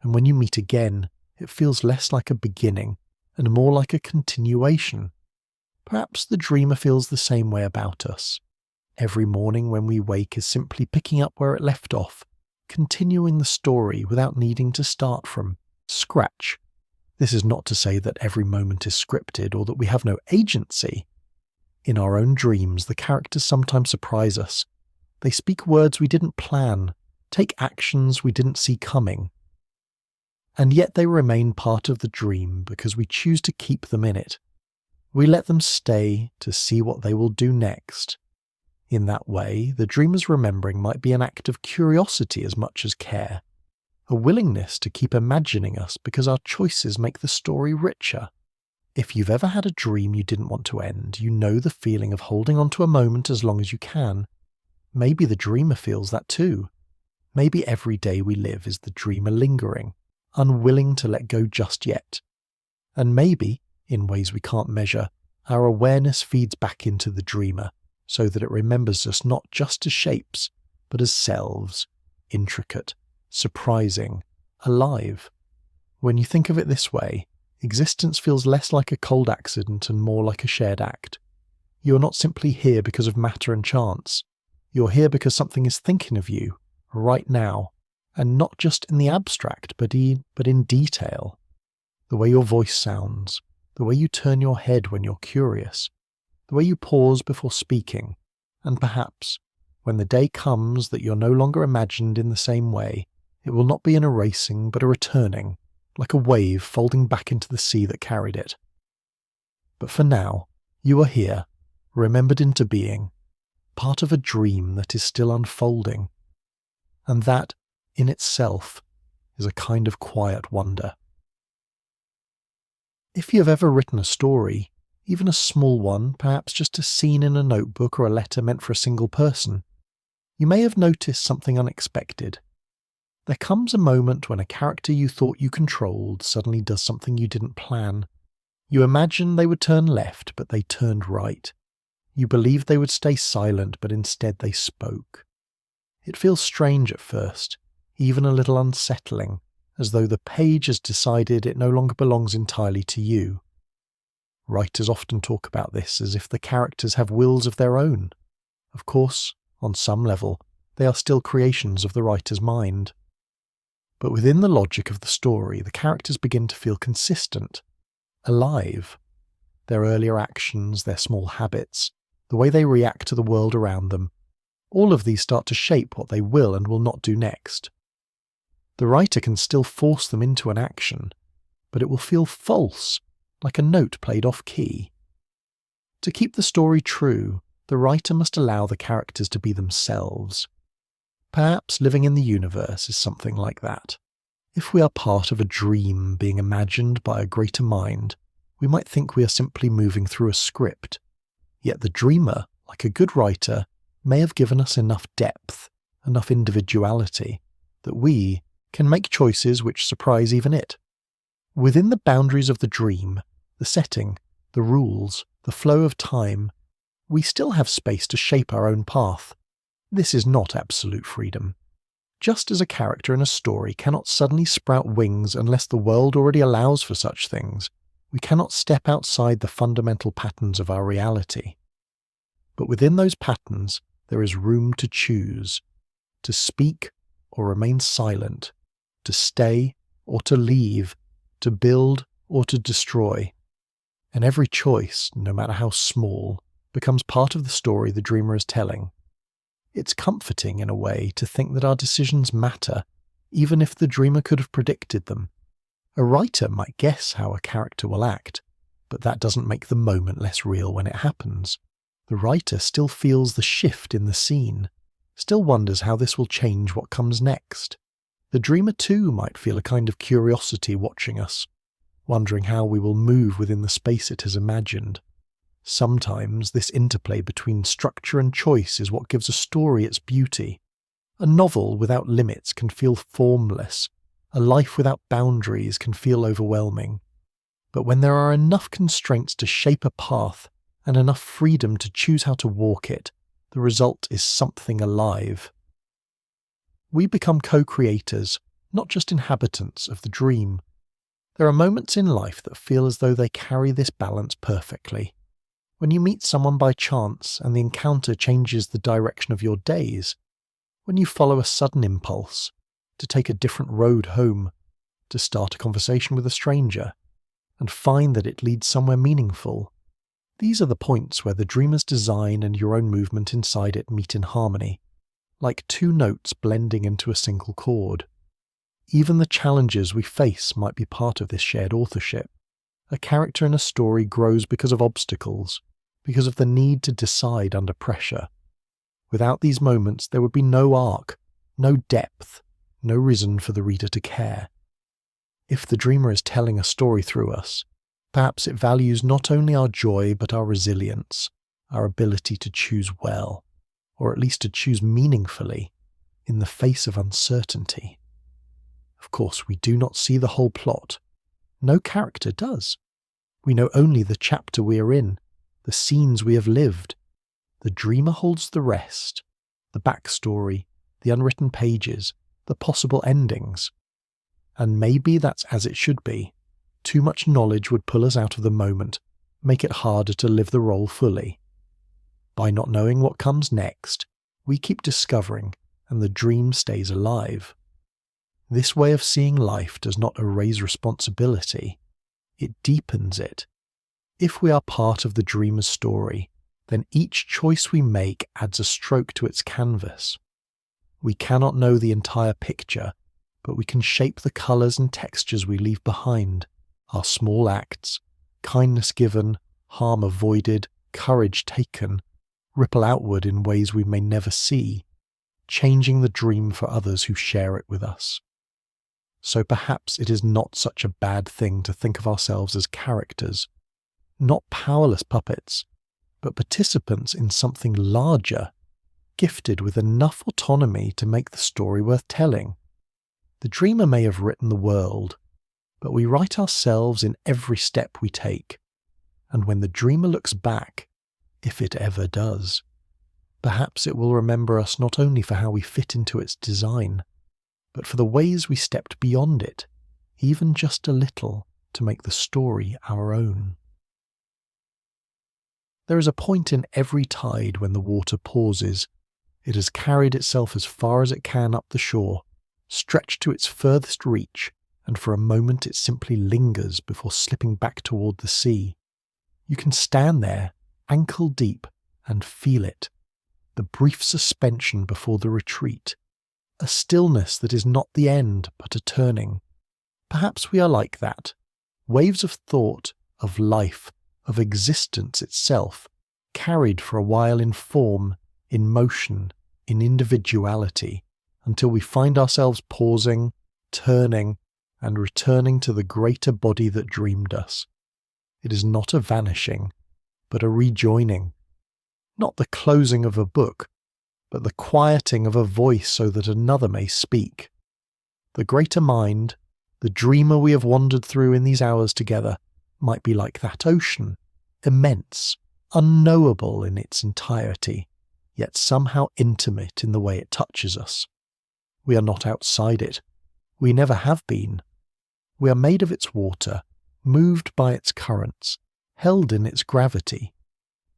And when you meet again, it feels less like a beginning and more like a continuation. Perhaps the dreamer feels the same way about us. Every morning when we wake is simply picking up where it left off, continuing the story without needing to start from scratch. This is not to say that every moment is scripted or that we have no agency. In our own dreams, the characters sometimes surprise us. They speak words we didn't plan, take actions we didn't see coming. And yet they remain part of the dream because we choose to keep them in it. We let them stay to see what they will do next. In that way, the dreamer's remembering might be an act of curiosity as much as care, a willingness to keep imagining us because our choices make the story richer. If you've ever had a dream you didn't want to end, you know the feeling of holding on to a moment as long as you can. Maybe the dreamer feels that too. Maybe every day we live is the dreamer lingering, unwilling to let go just yet. And maybe, in ways we can't measure, our awareness feeds back into the dreamer, so that it remembers us not just as shapes, but as selves, intricate, surprising, alive. When you think of it this way, existence feels less like a cold accident and more like a shared act. You're not simply here because of matter and chance. You're here because something is thinking of you, right now, and not just in the abstract, but in detail. The way your voice sounds, the way you turn your head when you're curious, the way you pause before speaking, and perhaps, when the day comes that you're no longer imagined in the same way, it will not be an erasing but a returning, like a wave folding back into the sea that carried it. But for now, you are here, remembered into being, part of a dream that is still unfolding, and that, in itself, is a kind of quiet wonder. If you have ever written a story, even a small one, perhaps just a scene in a notebook or a letter meant for a single person, you may have noticed something unexpected. There comes a moment when a character you thought you controlled suddenly does something you didn't plan. You imagined they would turn left, but they turned right. You believed they would stay silent, but instead they spoke. It feels strange at first, even a little unsettling, as though the page has decided it no longer belongs entirely to you. Writers often talk about this as if the characters have wills of their own. Of course, on some level, they are still creations of the writer's mind. But within the logic of the story, the characters begin to feel consistent, alive. Their earlier actions, their small habits, the way they react to the world around them, all of these start to shape what they will and will not do next. The writer can still force them into an action, but it will feel false, like a note played off-key. To keep the story true, the writer must allow the characters to be themselves. Perhaps living in the universe is something like that. If we are part of a dream being imagined by a greater mind, we might think we are simply moving through a script. Yet the dreamer, like a good writer, may have given us enough depth, enough individuality, that we can make choices which surprise even it. Within the boundaries of the dream, the setting, the rules, the flow of time, we still have space to shape our own path. This is not absolute freedom. Just as a character in a story cannot suddenly sprout wings unless the world already allows for such things, we cannot step outside the fundamental patterns of our reality. But within those patterns, there is room to choose, to speak or remain silent, to stay or to leave, to build or to destroy. And every choice, no matter how small, becomes part of the story the dreamer is telling. It's comforting in a way to think that our decisions matter, even if the dreamer could have predicted them. A writer might guess how a character will act, but that doesn't make the moment less real when it happens. The writer still feels the shift in the scene, still wonders how this will change what comes next. The dreamer too might feel a kind of curiosity watching us, wondering how we will move within the space it has imagined. Sometimes this interplay between structure and choice is what gives a story its beauty. A novel without limits can feel formless. A life without boundaries can feel overwhelming. But when there are enough constraints to shape a path and enough freedom to choose how to walk it, the result is something alive. We become co-creators, not just inhabitants of the dream. There are moments in life that feel as though they carry this balance perfectly. When you meet someone by chance and the encounter changes the direction of your days, when you follow a sudden impulse, to take a different road home, to start a conversation with a stranger, and find that it leads somewhere meaningful. These are the points where the dreamer's design and your own movement inside it meet in harmony, like two notes blending into a single chord. Even the challenges we face might be part of this shared authorship. A character in a story grows because of obstacles, because of the need to decide under pressure. Without these moments, there would be no arc, no depth, no reason for the reader to care. If the dreamer is telling a story through us, perhaps it values not only our joy but our resilience, our ability to choose well, or at least to choose meaningfully, in the face of uncertainty. Of course, we do not see the whole plot. No character does. We know only the chapter we are in, the scenes we have lived. The dreamer holds the rest, the backstory, the unwritten pages, the possible endings. And maybe that's as it should be. Too much knowledge would pull us out of the moment, make it harder to live the role fully. By not knowing what comes next, we keep discovering, and the dream stays alive. This way of seeing life does not erase responsibility, it deepens it. If we are part of the dreamer's story, then each choice we make adds a stroke to its canvas. We cannot know the entire picture, but we can shape the colours and textures we leave behind. Our small acts, kindness given, harm avoided, courage taken, ripple outward in ways we may never see, changing the dream for others who share it with us. So perhaps it is not such a bad thing to think of ourselves as characters, not powerless puppets, but participants in something larger, gifted with enough autonomy to make the story worth telling. The dreamer may have written the world, but we write ourselves in every step we take, and when the dreamer looks back, if it ever does, perhaps it will remember us not only for how we fit into its design, but for the ways we stepped beyond it, even just a little, to make the story our own. There is a point in every tide when the water pauses. It has carried itself as far as it can up the shore, stretched to its furthest reach, and for a moment it simply lingers before slipping back toward the sea. You can stand there, ankle deep, and feel it, the brief suspension before the retreat, a stillness that is not the end but a turning. Perhaps we are like that, waves of thought, of life, of existence itself, carried for a while in form, in motion, in individuality, until we find ourselves pausing, turning, and returning to the greater body that dreamed us. It is not a vanishing, but a rejoining. Not the closing of a book, but the quieting of a voice so that another may speak. The greater mind, the dreamer we have wandered through in these hours together, might be like that ocean, immense, unknowable in its entirety, yet somehow intimate in the way it touches us. We are not outside it. We never have been. We are made of its water, moved by its currents, held in its gravity.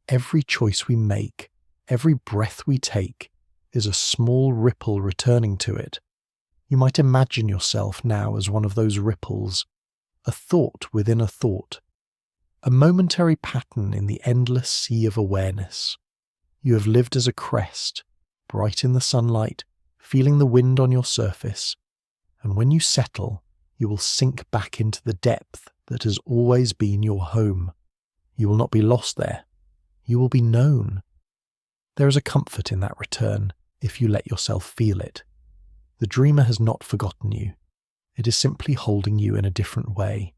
Every choice we make, every breath we take, is a small ripple returning to it. You might imagine yourself now as one of those ripples, a thought within a thought, a momentary pattern in the endless sea of awareness. You have lived as a crest, bright in the sunlight, feeling the wind on your surface, and when you settle, you will sink back into the depth that has always been your home. You will not be lost there. You will be known. There is a comfort in that return, if you let yourself feel it. The dreamer has not forgotten you. It is simply holding you in a different way,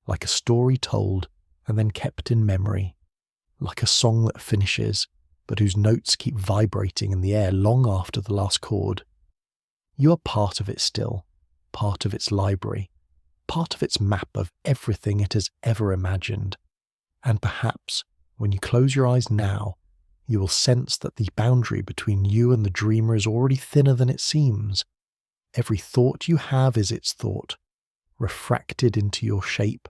like a story told and then kept in memory, like a song that finishes, but whose notes keep vibrating in the air long after the last chord. You are part of it still, part of its library, part of its map of everything it has ever imagined. And perhaps, when you close your eyes now, you will sense that the boundary between you and the dreamer is already thinner than it seems. Every thought you have is its thought, refracted into your shape.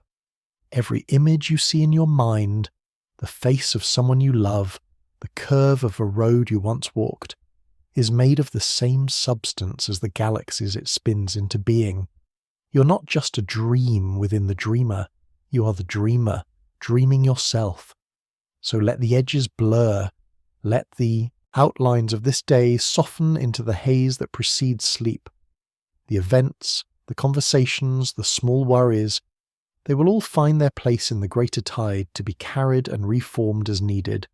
Every image you see in your mind, the face of someone you love, the curve of a road you once walked, is made of the same substance as the galaxies it spins into being. You're not just a dream within the dreamer, you are the dreamer, dreaming yourself. So let the edges blur, let the outlines of this day soften into the haze that precedes sleep. The events, the conversations, the small worries, they will all find their place in the greater tide to be carried and reformed as needed.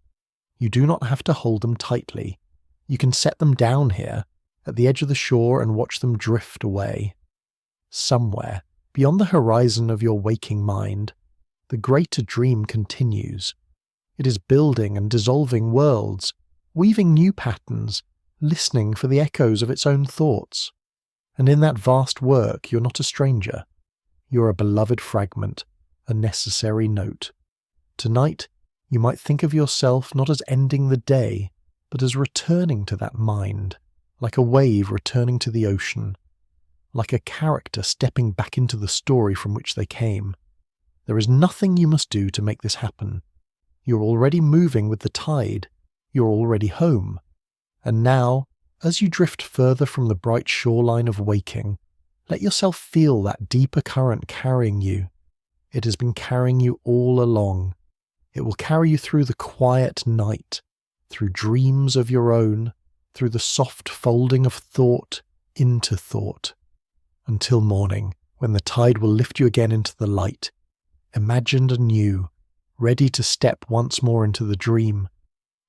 You do not have to hold them tightly. You can set them down here, at the edge of the shore, and watch them drift away. Somewhere, beyond the horizon of your waking mind, the greater dream continues. It is building and dissolving worlds, weaving new patterns, listening for the echoes of its own thoughts. And in that vast work, you're not a stranger. You're a beloved fragment, a necessary note. Tonight, you might think of yourself not as ending the day, but as returning to that mind, like a wave returning to the ocean, like a character stepping back into the story from which they came. There is nothing you must do to make this happen. You're already moving with the tide. You're already home. And now, as you drift further from the bright shoreline of waking, let yourself feel that deeper current carrying you. It has been carrying you all along. It will carry you through the quiet night, through dreams of your own, through the soft folding of thought into thought, until morning, when the tide will lift you again into the light, imagined anew, ready to step once more into the dream.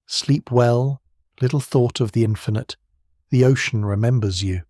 Sleep well, little thought of the infinite. The ocean remembers you.